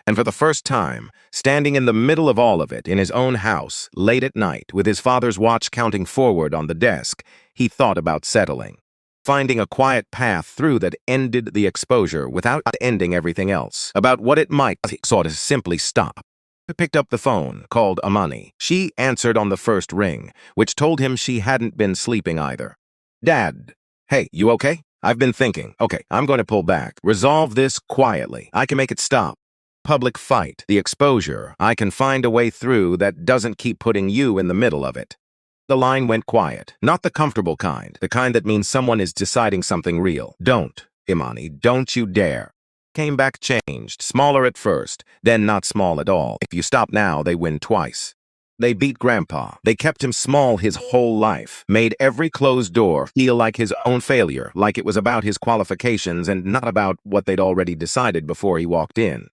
And for the first time, standing in the middle of all of it, in his own house, late at night, with his father's watch counting forward on the desk, he thought about settling. Finding a quiet path through that ended the exposure without ending everything else, about what it might sort of simply stop. He picked up the phone, called Imani. She answered on the first ring, which told him she hadn't been sleeping either. Dad. Hey, you okay? I've been thinking. Okay, I'm going to pull back. Resolve this quietly. I can make it stop. Public fight, the exposure. I can find a way through that doesn't keep putting you in the middle of it. The line went quiet. Not the comfortable kind, the kind that means someone is deciding something real. Don't, Imani, don't you dare. Came back changed, smaller at first, then not small at all. If you stop now, they win twice. They beat Grandpa. They kept him small his whole life, made every closed door feel like his own failure, like it was about his qualifications and not about what they'd already decided before he walked in.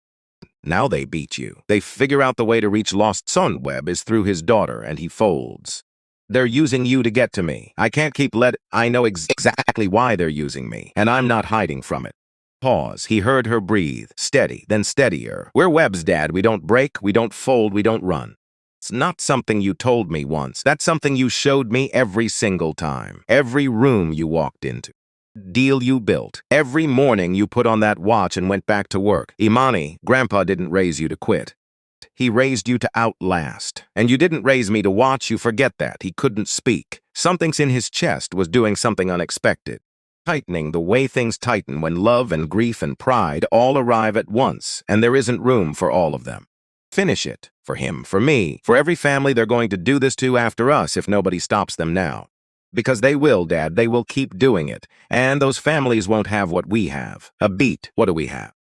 Now they beat you. They figure out the way to reach Lost Son Webb is through his daughter, and he folds. They're using you to get to me. I can't keep I know exactly why they're using me, and I'm not hiding from it. Pause. He heard her breathe. Steady, then steadier. We're Webb's, Dad. We don't break, we don't fold, we don't run. It's not something you told me once. That's something you showed me every single time. Every room you walked into. Deal you built. Every morning you put on that watch and went back to work. Imani, Grandpa didn't raise you to quit. He raised you to outlast. And you didn't raise me to watch you forget that. He couldn't speak. Something's in his chest was doing something unexpected. Tightening the way things tighten when love and grief and pride all arrive at once, and there isn't room for all of them. Finish it. For him, for me, for every family they're going to do this to after us if nobody stops them now. Because they will, Dad, they will keep doing it, and those families won't have what we have. A beat. What do we have?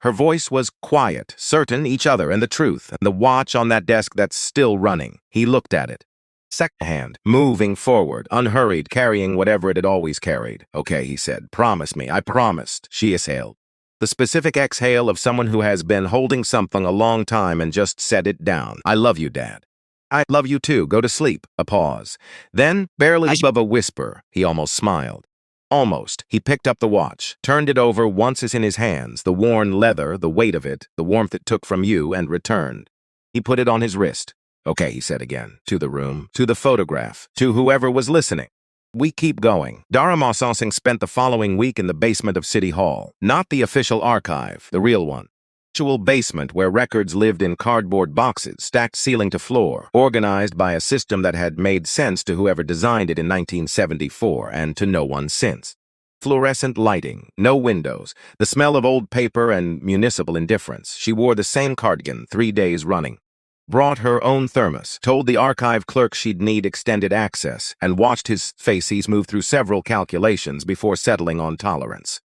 Her voice was quiet, certain each other and the truth, and the watch on that desk that's still running. He looked at it. Second hand, moving forward, unhurried, carrying whatever it had always carried. Okay, he said, promise me. I promised, she exhaled. The specific exhale of someone who has been holding something a long time and just set it down. I love you, Dad. I love you too. Go to sleep. A pause. Then, barely above a whisper, he almost smiled. Almost. He picked up the watch, turned it over once as in his hands, the worn leather, the weight of it, the warmth it took from you, and returned. He put it on his wrist. Okay, he said again, to the room, to the photograph, to whoever was listening. We keep going. Dara Mossosing spent the following week in the basement of City Hall, not the official archive, the real one. Actual basement where records lived in cardboard boxes, stacked ceiling to floor, organized by a system that had made sense to whoever designed it in 1974 and to no one since. Fluorescent lighting, no windows, the smell of old paper and municipal indifference. She wore the same cardigan 3 days running. Brought her own thermos, told the archive clerk she'd need extended access, and watched his faces move through several calculations before settling on tolerance.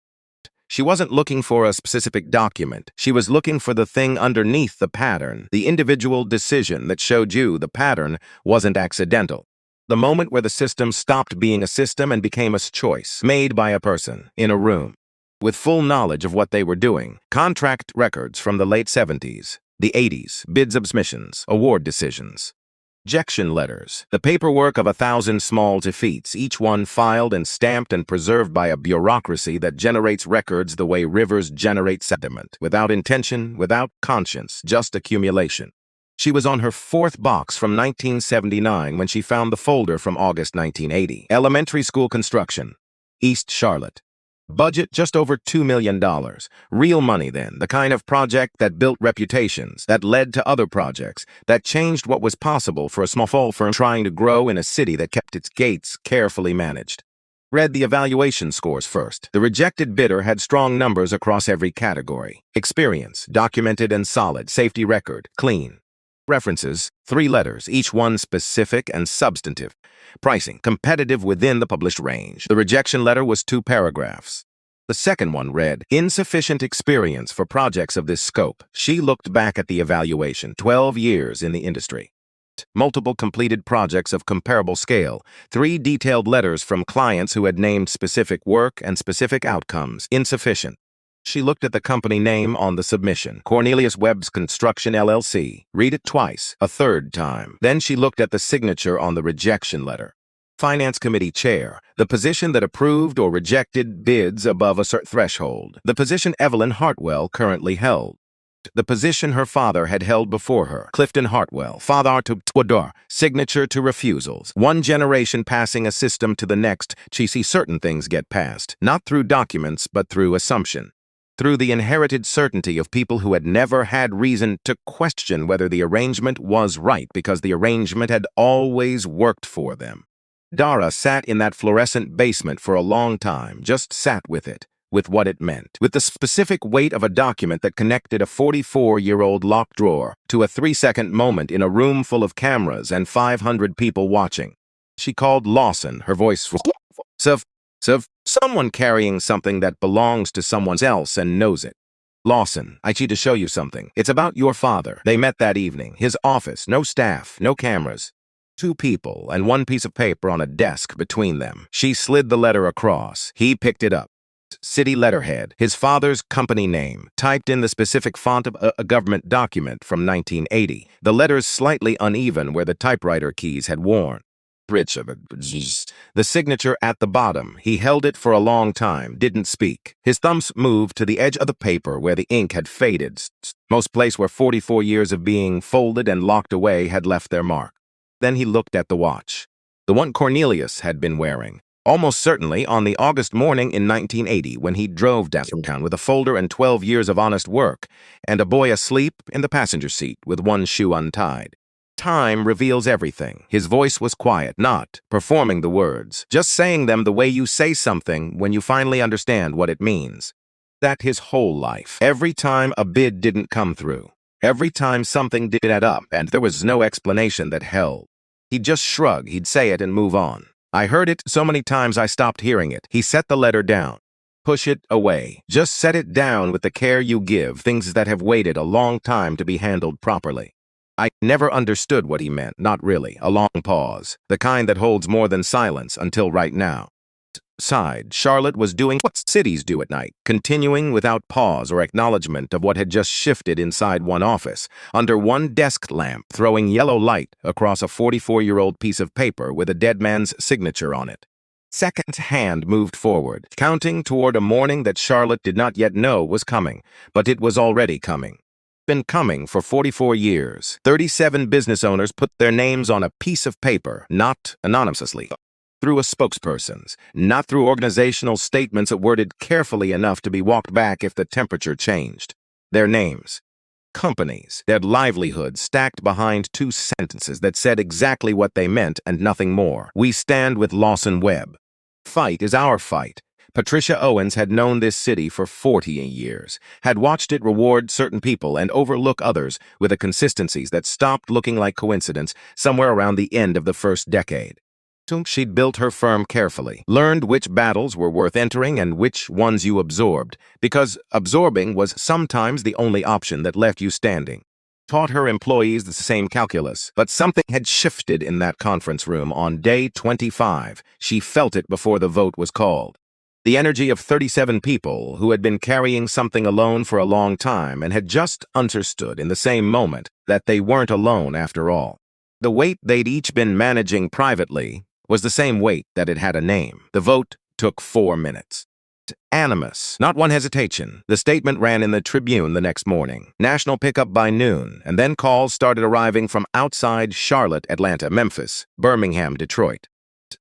She wasn't looking for a specific document. She was looking for the thing underneath the pattern, the individual decision that showed you the pattern wasn't accidental. The moment where the system stopped being a system and became a choice, made by a person, in a room. With full knowledge of what they were doing, contract records from the late 70s, the 80s, bids of submissions, award decisions. Rejection letters, the paperwork of 1,000 small defeats, each one filed and stamped and preserved by a bureaucracy that generates records the way rivers generate sediment, without intention, without conscience, just accumulation. She was on her 4th box from 1979 when she found the folder from August 1980. Elementary school construction, East Charlotte. Budget just over $2 million. Real money then, the kind of project that built reputations, that led to other projects, that changed what was possible for a small firm trying to grow in a city that kept its gates carefully managed. Read the evaluation scores first. The rejected bidder had strong numbers across every category. Experience, documented and solid. Safety record, clean. References, 3 letters, each one specific and substantive. Pricing, competitive within the published range. The rejection letter was 2 paragraphs. The second one read, insufficient experience for projects of this scope. She looked back at the evaluation, 12 years in the industry. Multiple completed projects of comparable scale. 3 detailed letters from clients who had named specific work and specific outcomes. Insufficient. She looked at the company name on the submission, Cornelius Webb's Construction LLC. Read it twice, a 3rd time. Then she looked at the signature on the rejection letter. Finance Committee Chair, the position that approved or rejected bids above a certain threshold. The position Evelyn Hartwell currently held. The position her father had held before her. Clifton Hartwell, father to Twador, signature to refusals. 1 generation passing a system to the next. She see certain things get passed, not through documents, but through assumption. Through the inherited certainty of people who had never had reason to question whether the arrangement was right because the arrangement had always worked for them. Dara sat in that fluorescent basement for a long time, just sat with it, with what it meant, with the specific weight of a document that connected a 44-year-old locked drawer to a 3-second moment in a room full of cameras and 500 people watching. She called Lawson, her voice of someone carrying something that belongs to someone else and knows it. Lawson, I need to show you something. It's about your father. They met that evening. His office, no staff, no cameras. 2 people and 1 piece of paper on a desk between them. She slid the letter across. He picked it up. City letterhead, his father's company name, typed in the specific font of a government document from 1980. The letters slightly uneven where the typewriter keys had worn. The signature at the bottom. He held it for a long time, didn't speak. His thumbs moved to the edge of the paper where the ink had faded. Most place where 44 years of being folded and locked away had left their mark. Then he looked at the watch. The one Cornelius had been wearing. Almost certainly on the August morning in 1980 when he drove downtown with a folder and 12 years of honest work, and a boy asleep in the passenger seat with 1 shoe untied. Time reveals everything. His voice was quiet, not performing the words, just saying them the way you say something when you finally understand what it means. That his whole life. Every time a bid didn't come through. Every time something didn't add up and there was no explanation that held. He'd just shrug, he'd say it and move on. I heard it so many times I stopped hearing it. He set the letter down. Push it away. Just set it down with the care you give things that have waited a long time to be handled properly. I never understood what he meant, not really. A long pause. The kind that holds more than silence until right now. Outside, Charlotte was doing what cities do at night, continuing without pause or acknowledgement of what had just shifted inside one office, under one desk lamp throwing yellow light across a 44-year-old piece of paper with a dead man's signature on it. Second's hand moved forward, counting toward a morning that Charlotte did not yet know was coming, but it was already coming. Been coming for 44 years. 37 business owners put their names on a piece of paper, not anonymously, through a spokesperson's, not through organizational statements worded carefully enough to be walked back if the temperature changed. Their names. Companies, their livelihoods stacked behind two sentences that said exactly what they meant and nothing more. We stand with Lawson Webb. Fight is our fight. Patricia Owens had known this city for 40 years, had watched it reward certain people and overlook others with a consistencies that stopped looking like coincidence somewhere around the end of the first decade. She'd built her firm carefully, learned which battles were worth entering and which ones you absorbed, because absorbing was sometimes the only option that left you standing. Taught her employees the same calculus, but something had shifted in that conference room on day 25. She felt it before the vote was called. The energy of 37 people who had been carrying something alone for a long time and had just understood in the same moment that they weren't alone after all. The weight they'd each been managing privately was the same weight that it had a name. The vote took 4 minutes. Animus, not one hesitation. The statement ran in the Tribune the next morning. National pickup by noon, and then calls started arriving from outside Charlotte, Atlanta, Memphis, Birmingham, Detroit.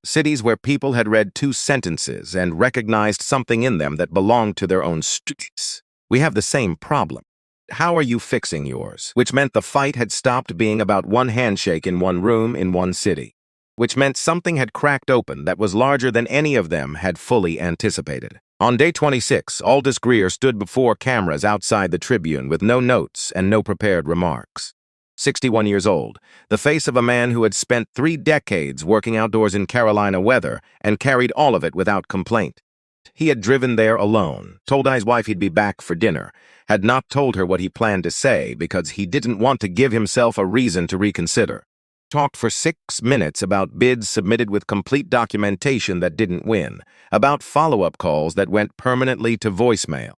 Cities where people had read 2 sentences and recognized something in them that belonged to their own streets. We have the same problem. How are you fixing yours? Which meant the fight had stopped being about one handshake in one room in one city. Which meant something had cracked open that was larger than any of them had fully anticipated. On day 26, Aldous Greer stood before cameras outside the Tribune with no notes and no prepared remarks. 61 years old, the face of a man who had spent 3 decades working outdoors in Carolina weather and carried all of it without complaint. He had driven there alone, told his wife he'd be back for dinner, had not told her what he planned to say because he didn't want to give himself a reason to reconsider. Talked for 6 minutes about bids submitted with complete documentation that didn't win, about follow-up calls that went permanently to voicemail.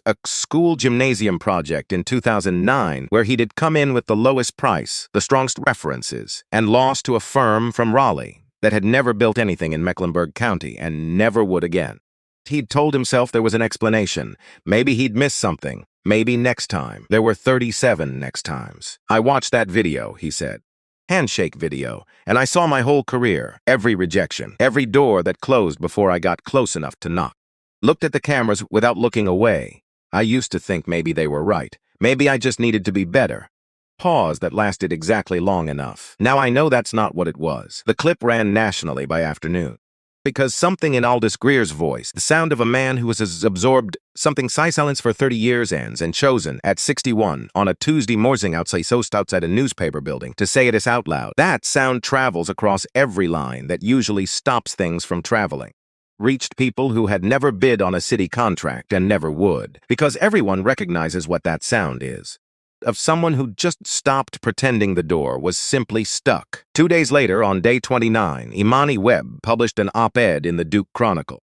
A school gymnasium project in 2009 where he'd come in with the lowest price, the strongest references, and lost to a firm from Raleigh that had never built anything in Mecklenburg County and never would again. He'd told himself there was an explanation. Maybe he'd missed something. Maybe next time. There were 37 next times. I watched that video, he said. Handshake video, and I saw my whole career, every rejection, every door that closed before I got close enough to knock. Looked at the cameras without looking away. I used to think maybe they were right. Maybe I just needed to be better. Pause that lasted exactly long enough. Now I know that's not what it was. The clip ran nationally by afternoon. Because something in Aldous Greer's voice, the sound of a man who was absorbed something silence for 30 years ends and chosen at 61 on a Tuesday morning outside a newspaper building to say it out loud. That sound travels across every line that usually stops things from traveling. Reached people who had never bid on a city contract and never would, because everyone recognizes what that sound is. Of someone who just stopped pretending the door was simply stuck. 2 days later, on day 29, Imani Webb published an op-ed in the Duke Chronicle.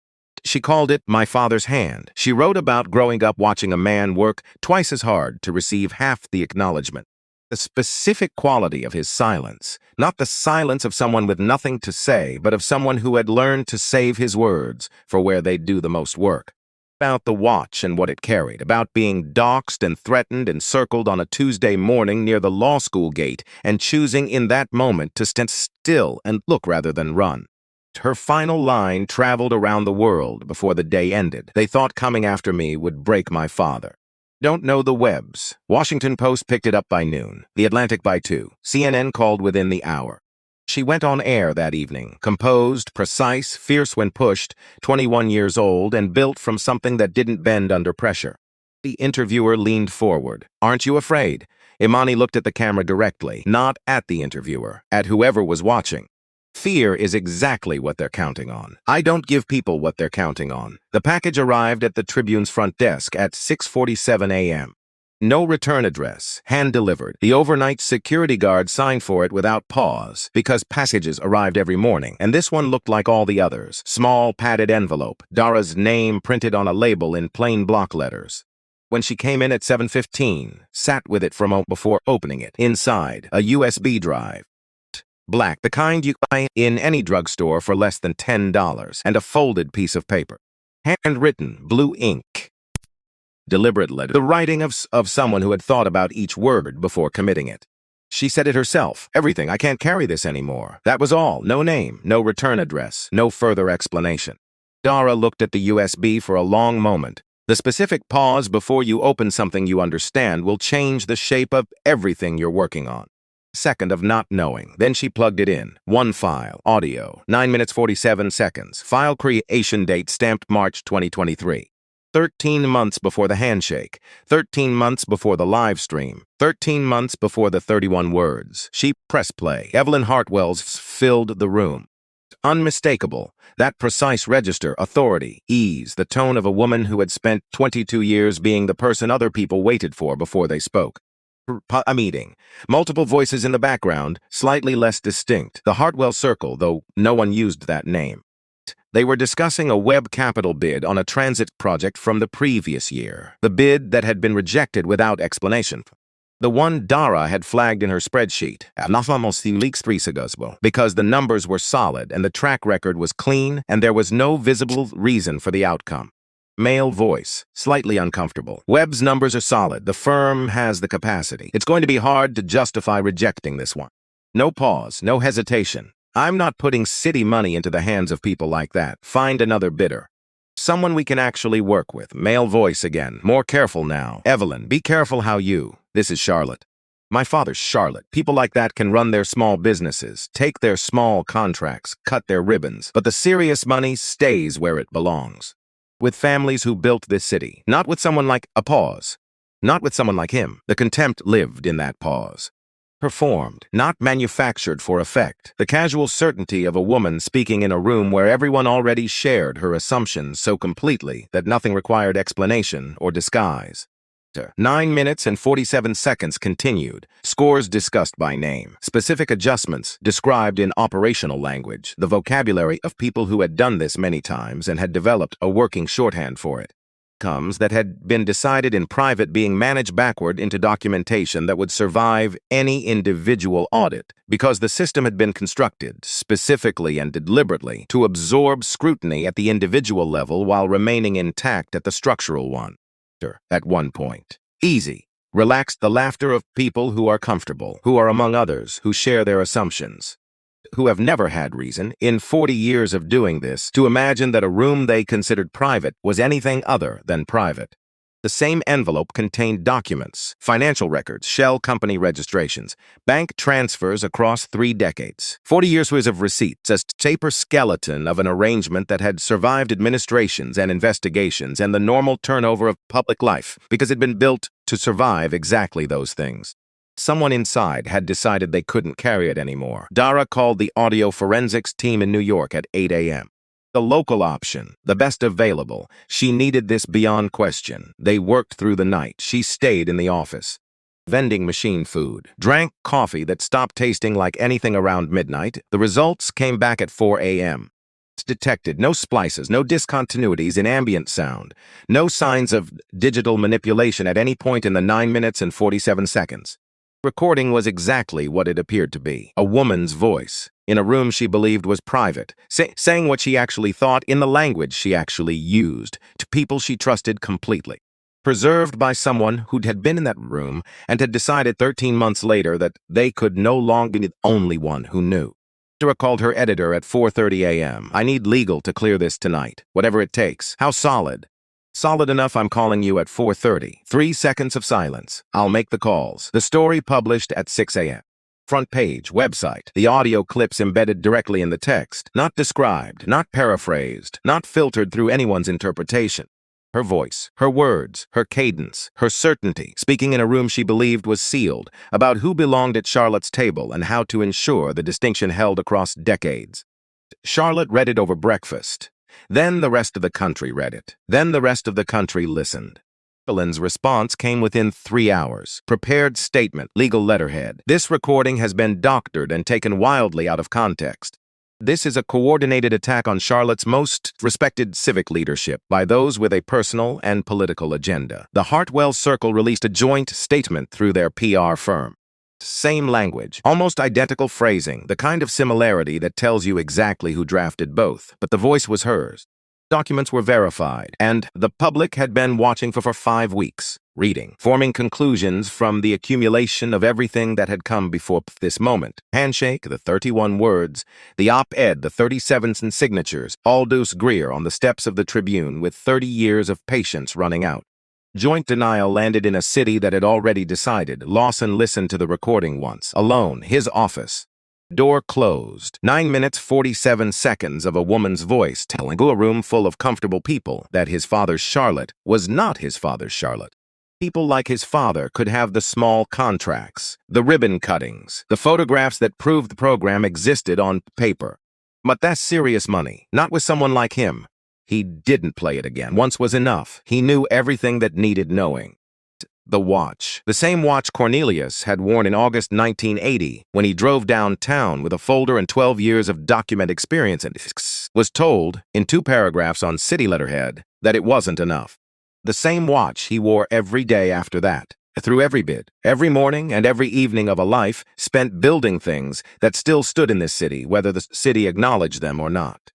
She called it My Father's Hand. She wrote about growing up watching a man work twice as hard to receive half the acknowledgement. The specific quality of his silence, not the silence of someone with nothing to say, but of someone who had learned to save his words for where they'd do the most work. About the watch and what it carried, about being doxxed and threatened and circled on a Tuesday morning near the law school gate and choosing in that moment to stand still and look rather than run. Her final line traveled around the world before the day ended. They thought coming after me would break my father. Don't know the Webbs. Washington Post picked it up by noon. The Atlantic by 2. CNN called within the hour. She went on air that evening, composed, precise, fierce when pushed, 21 years old, and built from something that didn't bend under pressure. The interviewer leaned forward. Aren't you afraid? Imani looked at the camera directly, not at the interviewer, at whoever was watching. Fear is exactly what they're counting on. I don't give people what they're counting on. The package arrived at the Tribune's front desk at 6:47 a.m. No return address, hand-delivered. The overnight security guard signed for it without pause, because packages arrived every morning, and this one looked like all the others. Small, padded envelope, Dara's name printed on a label in plain block letters. When she came in at 7:15, sat with it for a moment before opening it. Inside, a USB drive. Black, the kind you buy in any drugstore for less than $10, and a folded piece of paper. Handwritten, blue ink. Deliberate letter. The writing of someone who had thought about each word before committing it. She said it herself. Everything. I can't carry this anymore. That was all. No name, no return address, no further explanation. Dara looked at the USB for a long moment. The specific pause before you open something you understand will change the shape of everything you're working on. Second of not knowing. Then she plugged it in. One file. Audio. 9 minutes 47 seconds. File creation date stamped March 2023. 13 months before the handshake. 13 months before the live stream. 13 months before the 31 words. She pressed play. Evelyn Hartwell's filled the room. Unmistakable. That precise register, authority, ease, the tone of a woman who had spent 22 years being the person other people waited for before they spoke. A meeting. Multiple voices in the background, slightly less distinct. The Hartwell Circle, though no one used that name. They were discussing a web capital bid on a transit project from the previous year. The bid that had been rejected without explanation. The one Dara had flagged in her spreadsheet, because the numbers were solid and the track record was clean and there was no visible reason for the outcome. Male voice, slightly uncomfortable. Webb's numbers are solid. The firm has the capacity. It's going to be hard to justify rejecting this one. No pause, no hesitation. I'm not putting city money into the hands of people like that. Find another bidder. Someone we can actually work with. Male voice again. More careful now. Evelyn, be careful how you. This is Charlotte. My father's Charlotte. People like that can run their small businesses, take their small contracts, cut their ribbons, but the serious money stays where it belongs. With families who built this city, not with someone like a pause. Not with someone like him. The contempt lived in that pause. Performed, not manufactured for effect. The casual certainty of a woman speaking in a room where everyone already shared her assumptions so completely that nothing required explanation or disguise. 9 minutes and 47 seconds continued. Scores discussed by name. Specific adjustments described in operational language. The vocabulary of people who had done this many times and had developed a working shorthand for it. Outcomes that had been decided in private being managed backward into documentation that would survive any individual audit, because the system had been constructed specifically and deliberately to absorb scrutiny at the individual level while remaining intact at the structural one. At one point. Easy. Relaxed the laughter of people who are comfortable, who are among others, who share their assumptions, who have never had reason, in 40 years of doing this, to imagine that a room they considered private was anything other than private. The same envelope contained documents, financial records, shell company registrations, bank transfers across 3 decades, 40 years worth of receipts, a taper skeleton of an arrangement that had survived administrations and investigations and the normal turnover of public life because it had been built to survive exactly those things. Someone inside had decided they couldn't carry it anymore. Dara called the audio forensics team in New York at 8 a.m. The local option, the best available. She needed this beyond question. They worked through the night. She stayed in the office. Vending machine food. Drank coffee that stopped tasting like anything around midnight. The results came back at 4 a.m. Detected no splices, no discontinuities in ambient sound, no signs of digital manipulation at any point in the 9 minutes and 47 seconds. Recording was exactly what it appeared to be, a woman's voice, in a room she believed was private, saying what she actually thought in the language she actually used, to people she trusted completely. Preserved by someone who had been in that room and had decided 13 months later that they could no longer be the only one who knew. Dara called her editor at 4:30 a.m. I need legal to clear this tonight, whatever it takes. How solid? Solid enough I'm calling you at 4:30. 3 seconds of silence. I'll make the calls. The story published at 6 a.m. Front page, website. The audio clips embedded directly in the text. Not described, not paraphrased, not filtered through anyone's interpretation. Her voice, her words, her cadence, her certainty, speaking in a room she believed was sealed, about who belonged at Charlotte's table and how to ensure the distinction held across decades. Charlotte read it over breakfast. Then the rest of the country read it. Then the rest of the country listened. Evelyn's response came within 3 hours. Prepared statement, legal letterhead. This recording has been doctored and taken wildly out of context. This is a coordinated attack on Charlotte's most respected civic leadership by those with a personal and political agenda. The Hartwell Circle released a joint statement through their PR firm. Same language, almost identical phrasing, the kind of similarity that tells you exactly who drafted both, but the voice was hers. Documents were verified, and the public had been watching for 5 weeks, reading, forming conclusions from the accumulation of everything that had come before this moment. Handshake, the 31 words, the op-ed, the 37 signatures, Aldous Greer on the steps of the Tribune with 30 years of patience running out. Joint denial landed in a city that had already decided. Lawson listened to the recording once, alone, his office. Door closed. 9 minutes 47 seconds of a woman's voice telling a room full of comfortable people that his father's Charlotte was not his father's Charlotte. People like his father could have the small contracts, the ribbon cuttings, the photographs that proved the program existed on paper. But that's serious money, not with someone like him. He didn't play it again. Once was enough. He knew everything that needed knowing. The watch. The same watch Cornelius had worn in August 1980 when he drove downtown with a folder and 12 years of document experience and was told, in 2 paragraphs on city letterhead, that it wasn't enough. The same watch he wore every day after that, through every bit, every morning and every evening of a life spent building things that still stood in this city, whether the city acknowledged them or not.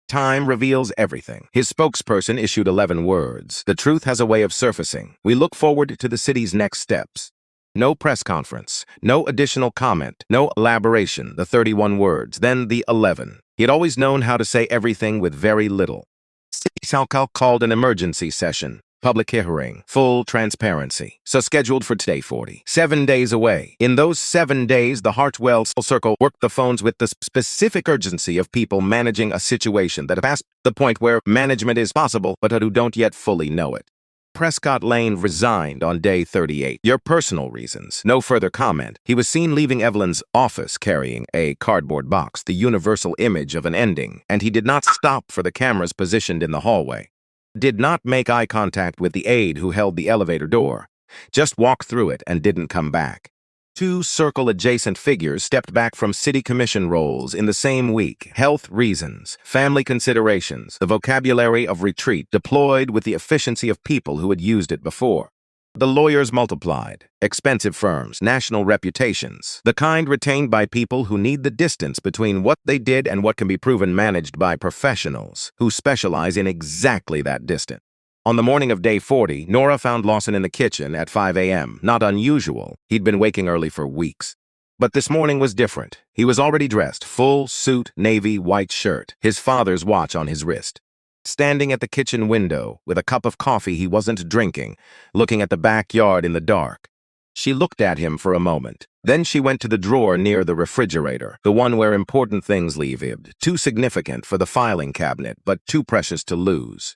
Time reveals everything. His spokesperson issued 11 words. The truth has a way of surfacing. We look forward to the city's next steps. No press conference, no additional comment, no elaboration, the 31 words, then the 11. He had always known how to say everything with very little. City Council called an emergency session. Public hearing, full transparency. So scheduled for today, 7 days away. In those 7 days, the Hartwell Circle worked the phones with the specific urgency of people managing a situation that have passed the point where management is possible, but who don't yet fully know it. Prescott Lane resigned on day 38. Your personal reasons. No further comment. He was seen leaving Evelyn's office carrying a cardboard box, the universal image of an ending, and he did not stop for the cameras positioned in the hallway. Did not make eye contact with the aide who held the elevator door. Just walked through it and didn't come back. 2 circle-adjacent figures stepped back from city commission roles in the same week. Health reasons, family considerations, the vocabulary of retreat deployed with the efficiency of people who had used it before. The lawyers multiplied. Expensive firms, national reputations, the kind retained by people who need the distance between what they did and what can be proven managed by professionals who specialize in exactly that distance. On the morning of day 40, Nora found Lawson in the kitchen at 5 a.m. Not unusual. He'd been waking early for weeks. But this morning was different. He was already dressed, full suit, navy, white shirt, his father's watch on his wrist. Standing at the kitchen window with a cup of coffee he wasn't drinking, looking at the backyard in the dark. She looked at him for a moment. Then she went to the drawer near the refrigerator, the one where important things lived, too significant for the filing cabinet, but too precious to lose.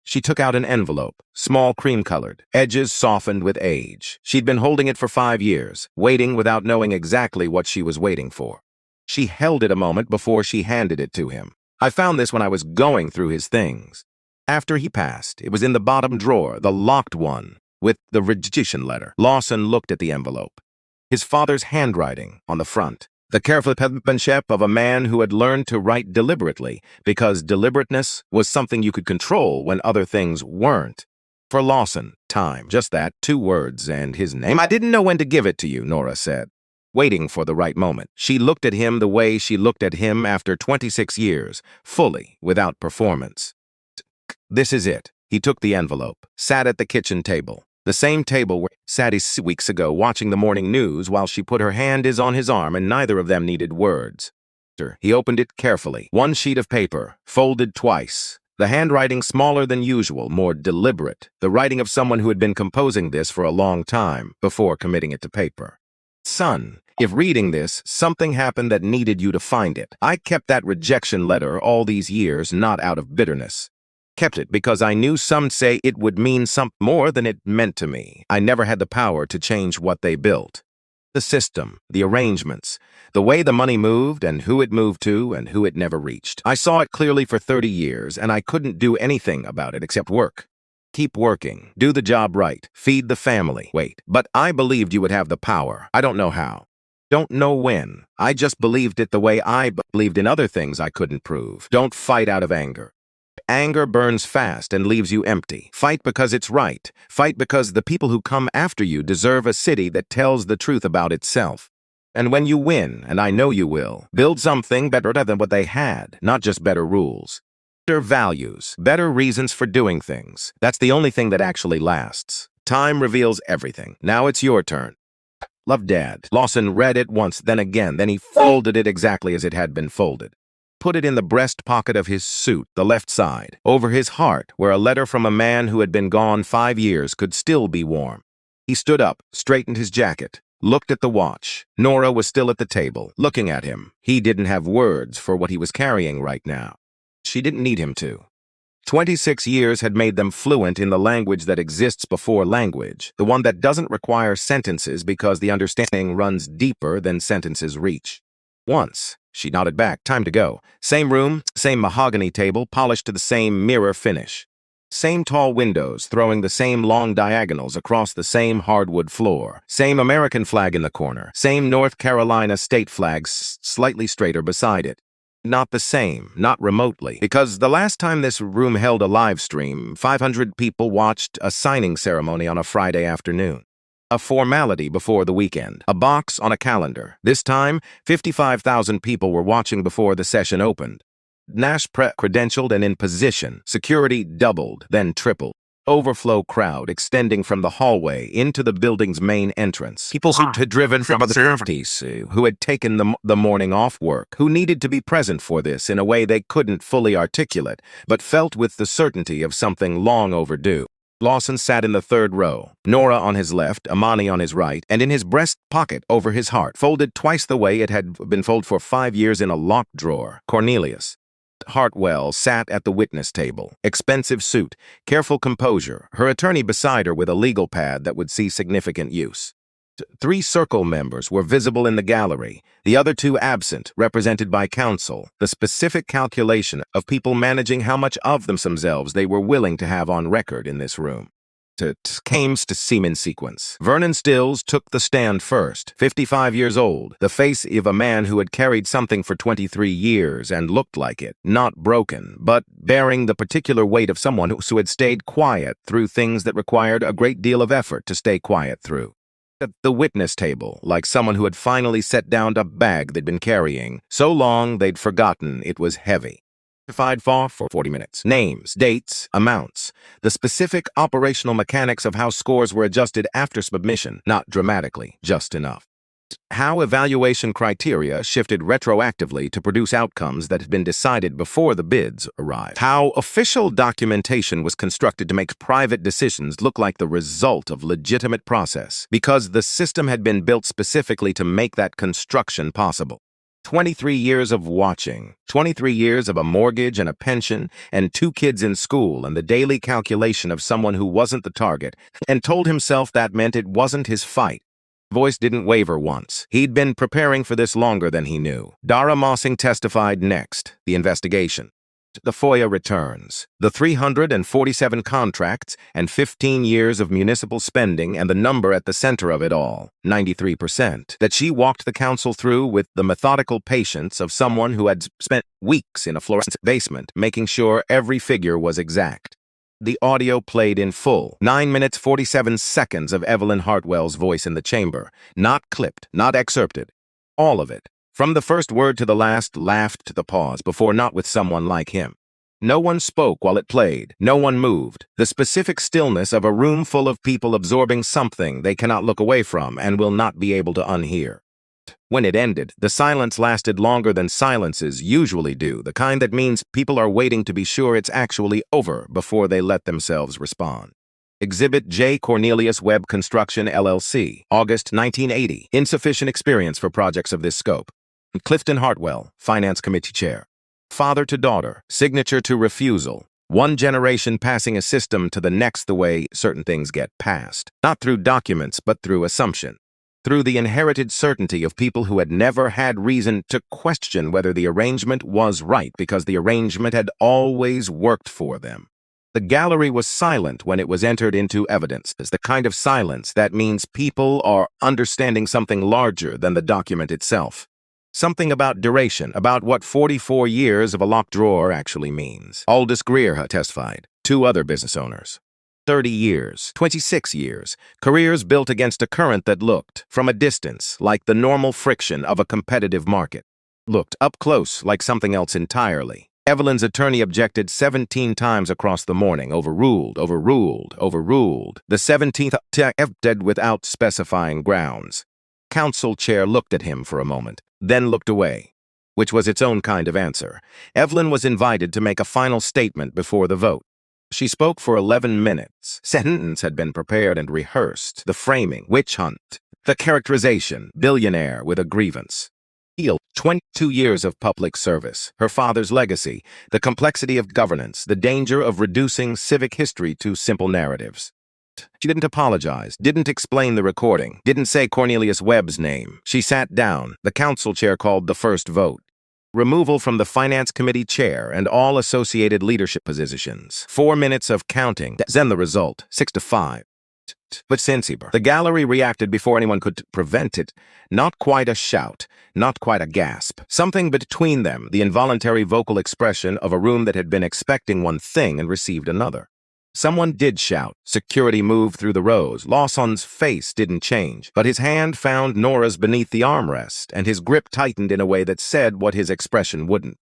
She took out an envelope, small cream-colored, edges softened with age. She'd been holding it for 5 years, waiting without knowing exactly what she was waiting for. She held it a moment before she handed it to him. I found this when I was going through his things. After he passed, it was in the bottom drawer, the locked one, with the resignation letter. Lawson looked at the envelope. His father's handwriting on the front. The careful penmanship of a man who had learned to write deliberately, because deliberateness was something you could control when other things weren't. For Lawson, time, just that, 2 words and his name. I didn't know when to give it to you, Nora said. Waiting for the right moment. She looked at him the way she looked at him after 26 years, fully, without performance. This is it. He took the envelope, sat at the kitchen table, the same table where he sat weeks ago watching the morning news while she put her hand on his arm and neither of them needed words. He opened it carefully. 1 sheet of paper, folded twice. The handwriting smaller than usual, more deliberate. The writing of someone who had been composing this for a long time before committing it to paper. Son, if reading this, something happened that needed you to find it. I kept that rejection letter all these years, not out of bitterness. Kept it because I knew some say it would mean something more than it meant to me. I never had the power to change what they built. The system, the arrangements, the way the money moved and who it moved to and who it never reached. I saw it clearly for 30 years and I couldn't do anything about it except work. Keep working. Do the job right. Feed the family. Wait, but I believed you would have the power. I don't know how. Don't know when. I just believed it the way I believed in other things I couldn't prove. Don't fight out of anger. Anger burns fast and leaves you empty. Fight because it's right. Fight because the people who come after you deserve a city that tells the truth about itself. And when you win, and I know you will, build something better than what they had, not just better rules. Better values, better reasons for doing things. That's the only thing that actually lasts. Time reveals everything. Now it's your turn. Love, Dad. Lawson read it once, then again, then he folded it exactly as it had been folded. Put it in the breast pocket of his suit, the left side, over his heart, where a letter from a man who had been gone 5 years could still be warm. He stood up, straightened his jacket, looked at the watch. Nora was still at the table, looking at him. He didn't have words for what he was carrying right now. She didn't need him to. 26 years had made them fluent in the language that exists before language, the one that doesn't require sentences because the understanding runs deeper than sentences reach. Once, she nodded back. Time to go. Same room, same mahogany table, polished to the same mirror finish. Same tall windows, throwing the same long diagonals across the same hardwood floor. Same American flag in the corner. Same North Carolina state flag slightly straighter beside it. Not the same, not remotely, because the last time this room held a live stream, 500 people watched a signing ceremony on a Friday afternoon. A formality before the weekend, a box on a calendar. This time, 55,000 people were watching before the session opened. Nash credentialed and in position, security doubled, then tripled. Overflow crowd extending from the hallway into the building's main entrance. People who had driven from other cities, who had taken the morning off work, who needed to be present for this in a way they couldn't fully articulate, but felt with the certainty of something long overdue. Lawson sat in the third row, Nora on his left, Amani on his right, and in his breast pocket over his heart, folded twice the way it had been folded for 5 years in a locked drawer, Cornelius. Hartwell sat at the witness table, expensive suit, careful composure, her attorney beside her with a legal pad that would see significant use. 3 circle members were visible in the gallery, the other 2 absent, represented by counsel, the specific calculation of people managing how much of themselves they were willing to have on record in this room. Came to seem in sequence. Vernon Stills took the stand first, 55 years old, the face of a man who had carried something for 23 years and looked like it, not broken, but bearing the particular weight of someone who had stayed quiet through things that required a great deal of effort to stay quiet through. At the witness table, like someone who had finally set down a bag they'd been carrying, so long they'd forgotten it was heavy. For 40 minutes. Names, dates, amounts. The specific operational mechanics of how scores were adjusted after submission, not dramatically, just enough. How evaluation criteria shifted retroactively to produce outcomes that had been decided before the bids arrived. How official documentation was constructed to make private decisions look like the result of legitimate process, because the system had been built specifically to make that construction possible. 23 years of watching, 23 years of a mortgage and a pension, and 2 kids in school, and the daily calculation of someone who wasn't the target, and told himself that meant it wasn't his fight. Voice didn't waver once. He'd been preparing for this longer than he knew. Dara Mossing testified next, the investigation. The FOIA returns, the 347 contracts and 15 years of municipal spending, and the number at the center of it all, 93%, that she walked the council through with the methodical patience of someone who had spent weeks in a Florence basement making sure every figure was exact. The audio played in full, 9 minutes 47 seconds of Evelyn Hartwell's voice in the chamber, not clipped, not excerpted, all of it. From the first word to the last, laughed to the pause before not with someone like him. No one spoke while it played. No one moved. The specific stillness of a room full of people absorbing something they cannot look away from and will not be able to unhear. When it ended, the silence lasted longer than silences usually do, the kind that means people are waiting to be sure it's actually over before they let themselves respond. Exhibit J. Cornelius Webb Construction, LLC, August 1980. Insufficient experience for projects of this scope. Clifton Hartwell, Finance Committee Chair. Father to daughter, signature to refusal. One generation passing a system to the next the way certain things get passed. Not through documents, but through assumption. Through the inherited certainty of people who had never had reason to question whether the arrangement was right because the arrangement had always worked for them. The gallery was silent when it was entered into evidence. It's the kind of silence that means people are understanding something larger than the document itself. Something about duration, about what 44 years of a locked drawer actually means. Aldous Greer testified, 2 other business owners. 30 years, 26 years, careers built against a current that looked, from a distance, like the normal friction of a competitive market. Looked up close like something else entirely. Evelyn's attorney objected 17 times across the morning, overruled. The 17th objected without specifying grounds. Council chair looked at him for a moment, then looked away, which was its own kind of answer. Evelyn was invited to make a final statement before the vote. She spoke for 11 minutes. Sentence had been prepared and rehearsed. The framing, witch hunt. The characterization, billionaire with a grievance. 22 years of public service, her father's legacy, the complexity of governance, the danger of reducing civic history to simple narratives. She didn't apologize, didn't explain the recording, didn't say Cornelius Webb's name. She sat down. The council chair called the first vote. Removal from the finance committee chair and all associated leadership positions. 4 minutes of counting. Then the result, 6-5. But sensible. The gallery reacted before anyone could prevent it. Not quite a shout, not quite a gasp. Something between them, the involuntary vocal expression of a room that had been expecting one thing and received another. Someone did shout. Security moved through the rows. Lawson's face didn't change, but his hand found Nora's beneath the armrest, and his grip tightened in a way that said what his expression wouldn't.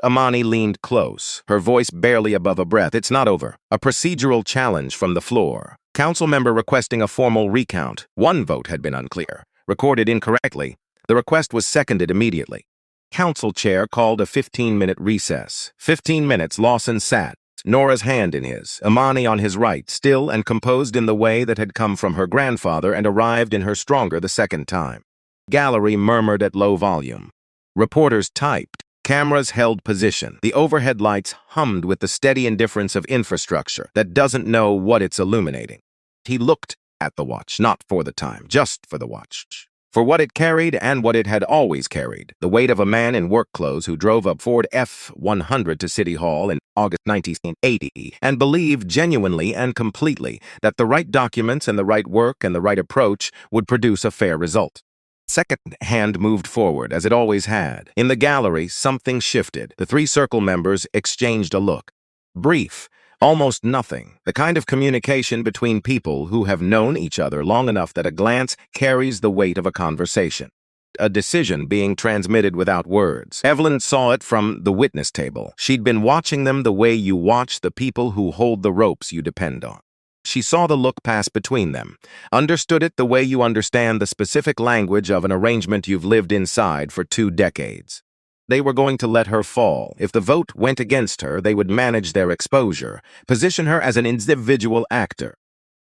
Amani leaned close, her voice barely above a breath. It's not over. A procedural challenge from the floor. Council member requesting a formal recount. 1 vote had been unclear. Recorded incorrectly. The request was seconded immediately. Council chair called a 15-minute recess. 15 minutes Lawson sat, Nora's hand in his, Amani on his right, still and composed in the way that had come from her grandfather and arrived in her stronger the second time. Gallery murmured at low volume. Reporters typed. Cameras held position. The overhead lights hummed with the steady indifference of infrastructure that doesn't know what it's illuminating. He looked at the watch, not for the time, just for the watch. For what it carried and what it had always carried, the weight of a man in work clothes who drove a Ford F-100 to City Hall in August 1980 and believed genuinely and completely that the right documents and the right work and the right approach would produce a fair result. Second hand moved forward, as it always had. In the gallery, something shifted. The 3 circle members exchanged a look. Brief, almost nothing. The kind of communication between people who have known each other long enough that a glance carries the weight of a conversation. A decision being transmitted without words. Evelyn saw it from the witness table. She'd been watching them the way you watch the people who hold the ropes you depend on. She saw the look pass between them, understood it the way you understand the specific language of an arrangement you've lived inside for 2 decades. They were going to let her fall. If the vote went against her, they would manage their exposure, position her as an individual actor.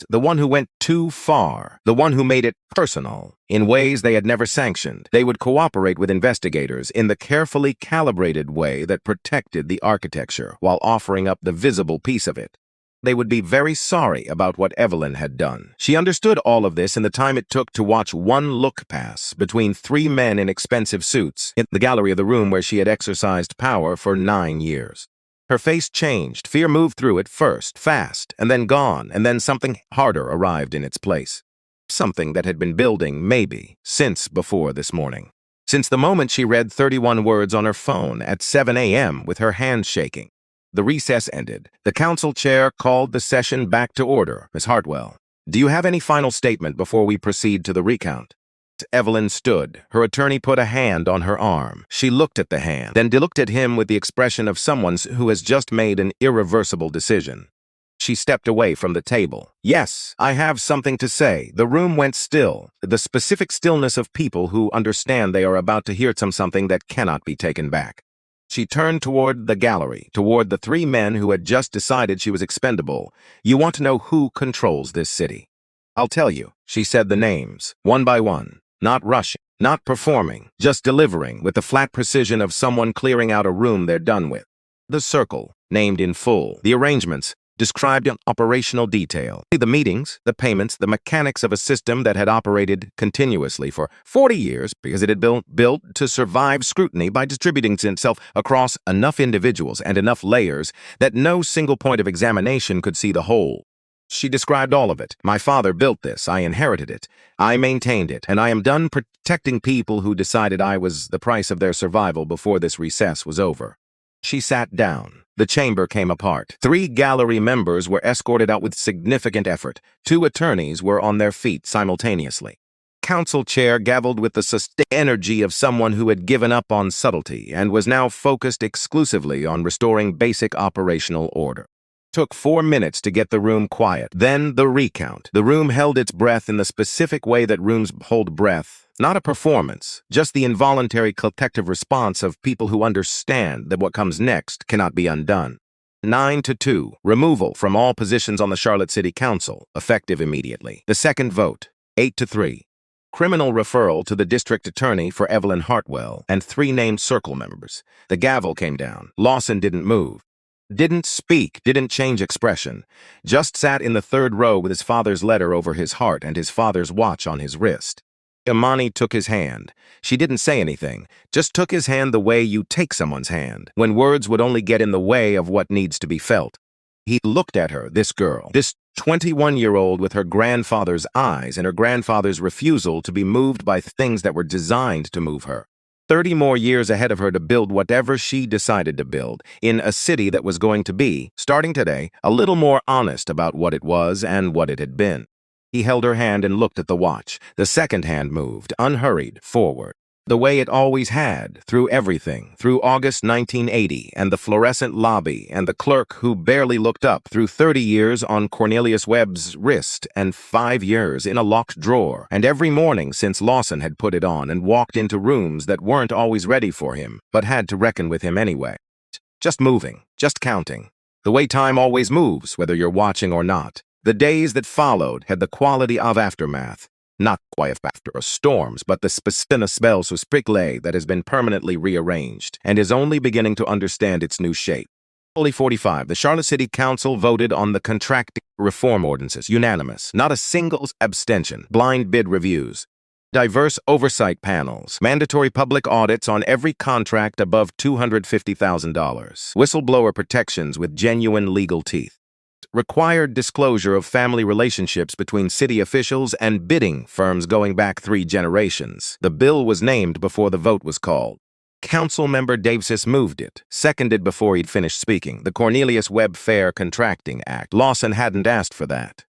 The one who went too far, the one who made it personal, in ways they had never sanctioned. They would cooperate with investigators in the carefully calibrated way that protected the architecture while offering up the visible piece of it. They would be very sorry about what Evelyn had done. She understood all of this in the time it took to watch one look pass between 3 men in expensive suits in the gallery of the room where she had exercised power for 9 years. Her face changed. Fear moved through it first, fast, and then gone, and then something harder arrived in its place. Something that had been building, maybe, since before this morning. Since the moment she read 31 words on her phone at 7 a.m. with her hands shaking. The recess ended. The council chair called the session back to order. Miss Hartwell, do you have any final statement before we proceed to the recount? Evelyn stood. Her attorney put a hand on her arm. She looked at the hand, then looked at him with the expression of someone who has just made an irreversible decision. She stepped away from the table. Yes, I have something to say. The room went still. The specific stillness of people who understand they are about to hear something that cannot be taken back. She turned toward the gallery, toward the 3 men who had just decided she was expendable. You want to know who controls this city? I'll tell you. She said the names, one by one, not rushing, not performing, just delivering with the flat precision of someone clearing out a room they're done with. The circle, named in full. The arrangements, described in operational detail. The meetings, the payments, the mechanics of a system that had operated continuously for 40 years because it had built to survive scrutiny by distributing itself across enough individuals and enough layers that no single point of examination could see the whole. She described all of it. My father built this. I inherited it. I maintained it. And I am done protecting people who decided I was the price of their survival before this recess was over. She sat down. The chamber came apart. 3 gallery members were escorted out with significant effort. 2 attorneys were on their feet simultaneously. Council chair gavelled with the sustained energy of someone who had given up on subtlety and was now focused exclusively on restoring basic operational order. Took 4 minutes to get the room quiet. Then the recount. The room held its breath in the specific way that rooms hold breath. Not a performance, just the involuntary collective response of people who understand that what comes next cannot be undone. 9-2, removal from all positions on the Charlotte City Council, effective immediately. The second vote, 8-3. Criminal referral to the district attorney for Evelyn Hartwell and 3 named circle members. The gavel came down. Lawson didn't move. Didn't speak, didn't change expression. Just sat in the 3rd row with his father's letter over his heart and his father's watch on his wrist. Imani took his hand. She didn't say anything, just took his hand the way you take someone's hand, when words would only get in the way of what needs to be felt. He looked at her, this girl, this 21-year-old with her grandfather's eyes and her grandfather's refusal to be moved by things that were designed to move her. 30 more years ahead of her to build whatever she decided to build, in a city that was going to be, starting today, a little more honest about what it was and what it had been. He held her hand and looked at the watch. The second hand moved, unhurried, forward. The way it always had, through everything, through August 1980 and the fluorescent lobby and the clerk who barely looked up, through 30 years on Cornelius Webb's wrist and 5 years in a locked drawer, and every morning since Lawson had put it on and walked into rooms that weren't always ready for him, but had to reckon with him anyway. Just moving, just counting. The way time always moves, whether you're watching or not. The days that followed had the quality of aftermath, not quiet after storms, but the spell so sprickle that has been permanently rearranged and is only beginning to understand its new shape. Only 45, the Charlotte City Council voted on the contract reform ordinances, unanimous, not a single abstention, blind bid reviews, diverse oversight panels, mandatory public audits on every contract above $250,000, whistleblower protections with genuine legal teeth. Required disclosure of family relationships between city officials and bidding firms going back 3 generations. The bill was named before the vote was called. Councilmember Davis moved it, seconded before he'd finished speaking. The Cornelius Webb Fair Contracting Act. Lawson hadn't asked for that.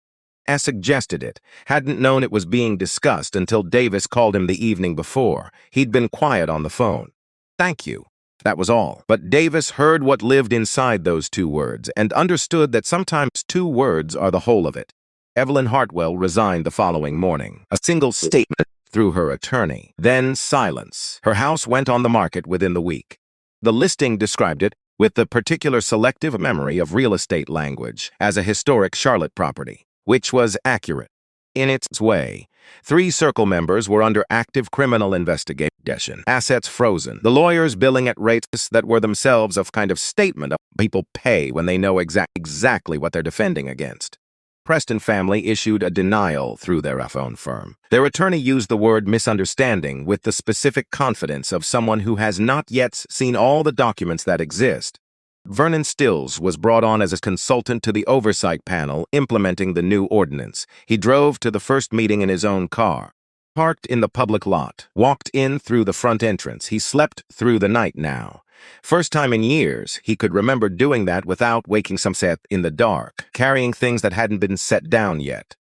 As suggested it, hadn't known it was being discussed until Davis called him the evening before. He'd been quiet on the phone. Thank you. That was all. But Davis heard what lived inside those 2 words and understood that sometimes 2 words are the whole of it. Evelyn Hartwell resigned the following morning. A single statement through her attorney. Then silence. Her house went on the market within the week. The listing described it, with the particular selective memory of real estate language, as a historic Charlotte property, which was accurate. In its way, 3 circle members were under active criminal investigation, assets frozen, the lawyers billing at rates that were themselves a kind of statement of people pay when they know exactly what they're defending against. Preston family issued a denial through their phone firm. Their attorney used the word misunderstanding with the specific confidence of someone who has not yet seen all the documents that exist. Vernon Stills was brought on as a consultant to the oversight panel implementing the new ordinance. He drove to the first meeting in his own car, parked in the public lot, walked in through the front entrance. He slept through the night now. First time in years, he could remember doing that without waking some set in the dark, carrying things that hadn't been set down yet.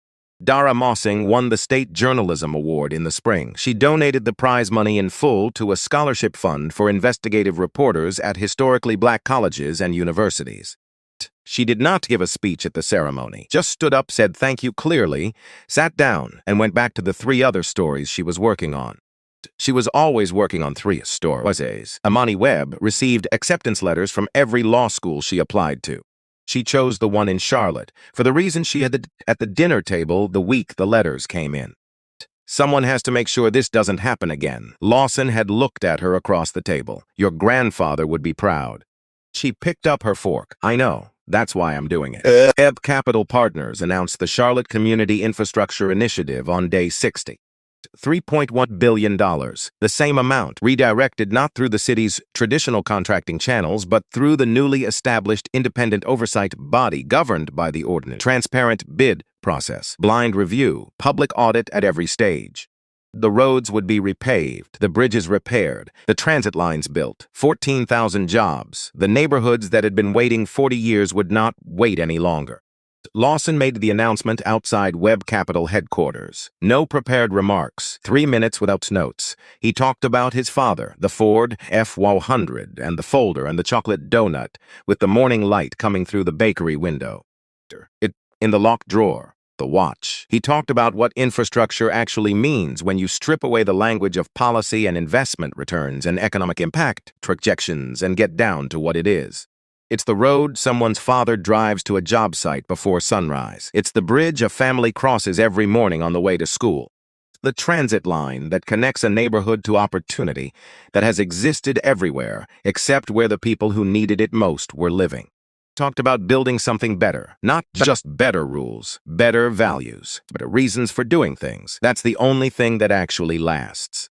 Dara Mossing won the State Journalism Award in the spring. She donated the prize money in full to a scholarship fund for investigative reporters at historically black colleges and universities. She did not give a speech at the ceremony, just stood up, said thank you clearly, sat down, and went back to the 3 other stories she was working on. She was always working on 3 stories. Imani Webb received acceptance letters from every law school she applied to. She chose the one in Charlotte for the reason she had at the dinner table the week the letters came in. Someone has to make sure this doesn't happen again. Lawson had looked at her across the table. Your grandfather would be proud. She picked up her fork. I know. That's why I'm doing it. Webb Capital Partners announced the Charlotte Community Infrastructure Initiative on day 60. $3.1 billion, the same amount redirected not through the city's traditional contracting channels, but through the newly established independent oversight body governed by the ordinance. Transparent bid process, blind review, public audit at every stage. The roads would be repaved, the bridges repaired, the transit lines built, 14,000 jobs. The neighborhoods that had been waiting 40 years would not wait any longer. Lawson made the announcement outside Webb Capital headquarters. No prepared remarks, 3 minutes without notes. He talked about his father, the Ford F-100, and the folder and the chocolate donut, with the morning light coming through the bakery window. In the locked drawer, the watch. He talked about what infrastructure actually means when you strip away the language of policy and investment returns and economic impact projections and get down to what it is. It's the road someone's father drives to a job site before sunrise. It's the bridge a family crosses every morning on the way to school. The transit line that connects a neighborhood to opportunity that has existed everywhere except where the people who needed it most were living. Talked about building something better, not just better rules, better values, but reasons for doing things. That's the only thing that actually lasts.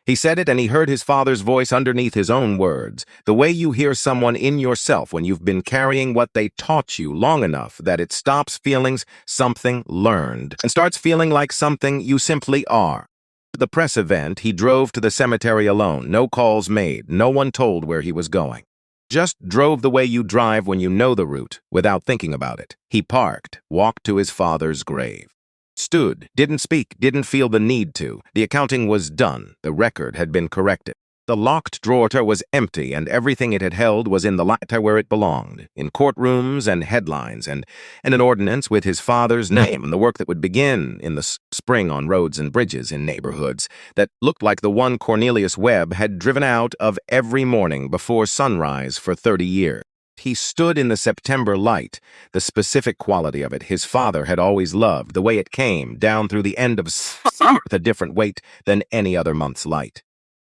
He said it and he heard his father's voice underneath his own words, the way you hear someone in yourself when you've been carrying what they taught you long enough that it stops feeling something learned and starts feeling like something you simply are. At the press event, he drove to the cemetery alone, no calls made, no one told where he was going. Just drove the way you drive when you know the route, without thinking about it. He parked, walked to his father's grave. Stood, didn't speak, didn't feel the need to. The accounting was done. The record had been corrected. The locked drawer was empty, and everything it had held was in the lighter where it belonged, in courtrooms and headlines, and an ordinance with his father's name, and the work that would begin in the spring on roads and bridges in neighborhoods that looked like the one Cornelius Webb had driven out of every morning before sunrise for 30 years. He stood in the September light, the specific quality of it his father had always loved, the way it came down through the end of summer with a different weight than any other month's light.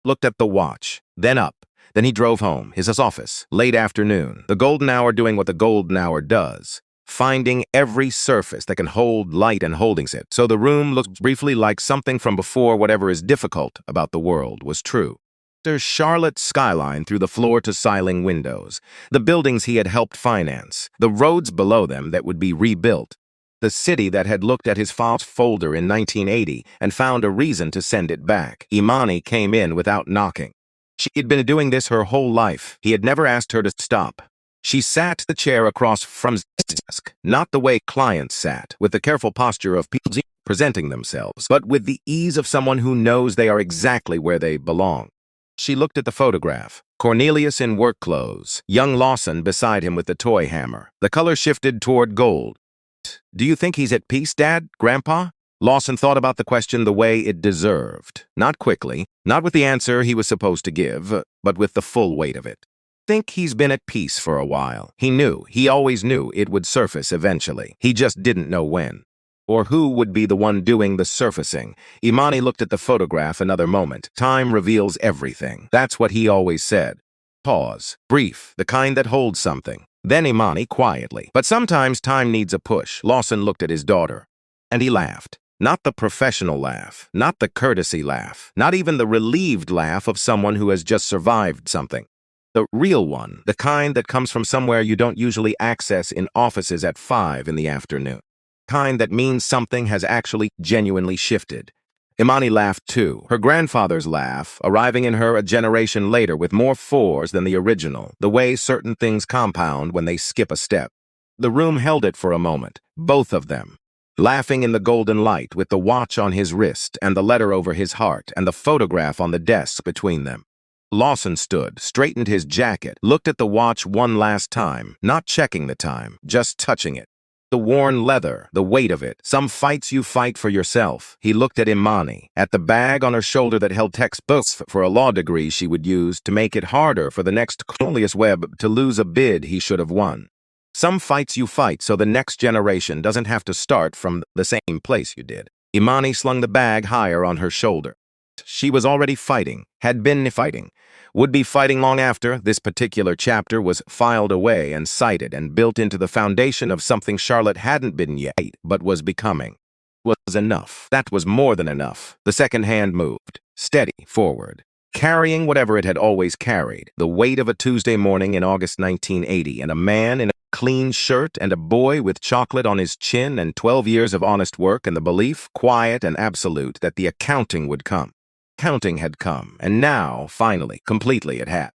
Looked at the watch, then up. Then he drove home, his office, late afternoon, the golden hour doing what the golden hour does, finding every surface that can hold light and holding it, so the room looked briefly like something from before whatever is difficult about the world was true. There's Charlotte's skyline through the floor-to-ceiling windows, the buildings he had helped finance, the roads below them that would be rebuilt, the city that had looked at his father's folder in 1980 and found a reason to send it back. Imani came in without knocking. She had been doing this her whole life. He had never asked her to stop. She sat the chair across from his desk, not the way clients sat, with the careful posture of people presenting themselves, but with the ease of someone who knows they are exactly where they belong. She looked at the photograph. Cornelius in work clothes, young Lawson beside him with the toy hammer. The color shifted toward gold. Do you think he's at peace, Dad? Grandpa? Lawson thought about the question the way it deserved. Not quickly, not with the answer he was supposed to give, but with the full weight of it. Think he's been at peace for a while. He always knew it would surface eventually. He just didn't know when. Or who would be the one doing the surfacing. Imani looked at the photograph another moment. Time reveals everything. That's what he always said. Pause. Brief. The kind that holds something. Then Imani quietly. But sometimes time needs a push. Lawson looked at his daughter. And he laughed. Not the professional laugh. Not the courtesy laugh. Not even the relieved laugh of someone who has just survived something. The real one. The kind that comes from somewhere you don't usually access in offices at 5 in the afternoon. Kind that means something has actually genuinely shifted. Imani laughed too, her grandfather's laugh, arriving in her a generation later with more fours than the original, the way certain things compound when they skip a step. The room held it for a moment, both of them, laughing in the golden light with the watch on his wrist and the letter over his heart and the photograph on the desk between them. Lawson stood, straightened his jacket, looked at the watch one last time, not checking the time, just touching it. The worn leather, the weight of it, some fights you fight for yourself. He looked at Imani, at the bag on her shoulder that held textbooks for a law degree she would use to make it harder for the next Cornelius Webb to lose a bid he should have won. Some fights you fight so the next generation doesn't have to start from the same place you did. Imani slung the bag higher on her shoulder. She was already fighting, had been fighting, would be fighting long after. This particular chapter was filed away and cited and built into the foundation of something Charlotte hadn't been yet, but was becoming. Was enough. That was more than enough. The second hand moved, steady, forward, carrying whatever it had always carried, the weight of a Tuesday morning in August 1980, and a man in a clean shirt and a boy with chocolate on his chin and 12 years of honest work and the belief, quiet and absolute, that the accounting would come. Accounting had come, and now, finally, completely it had.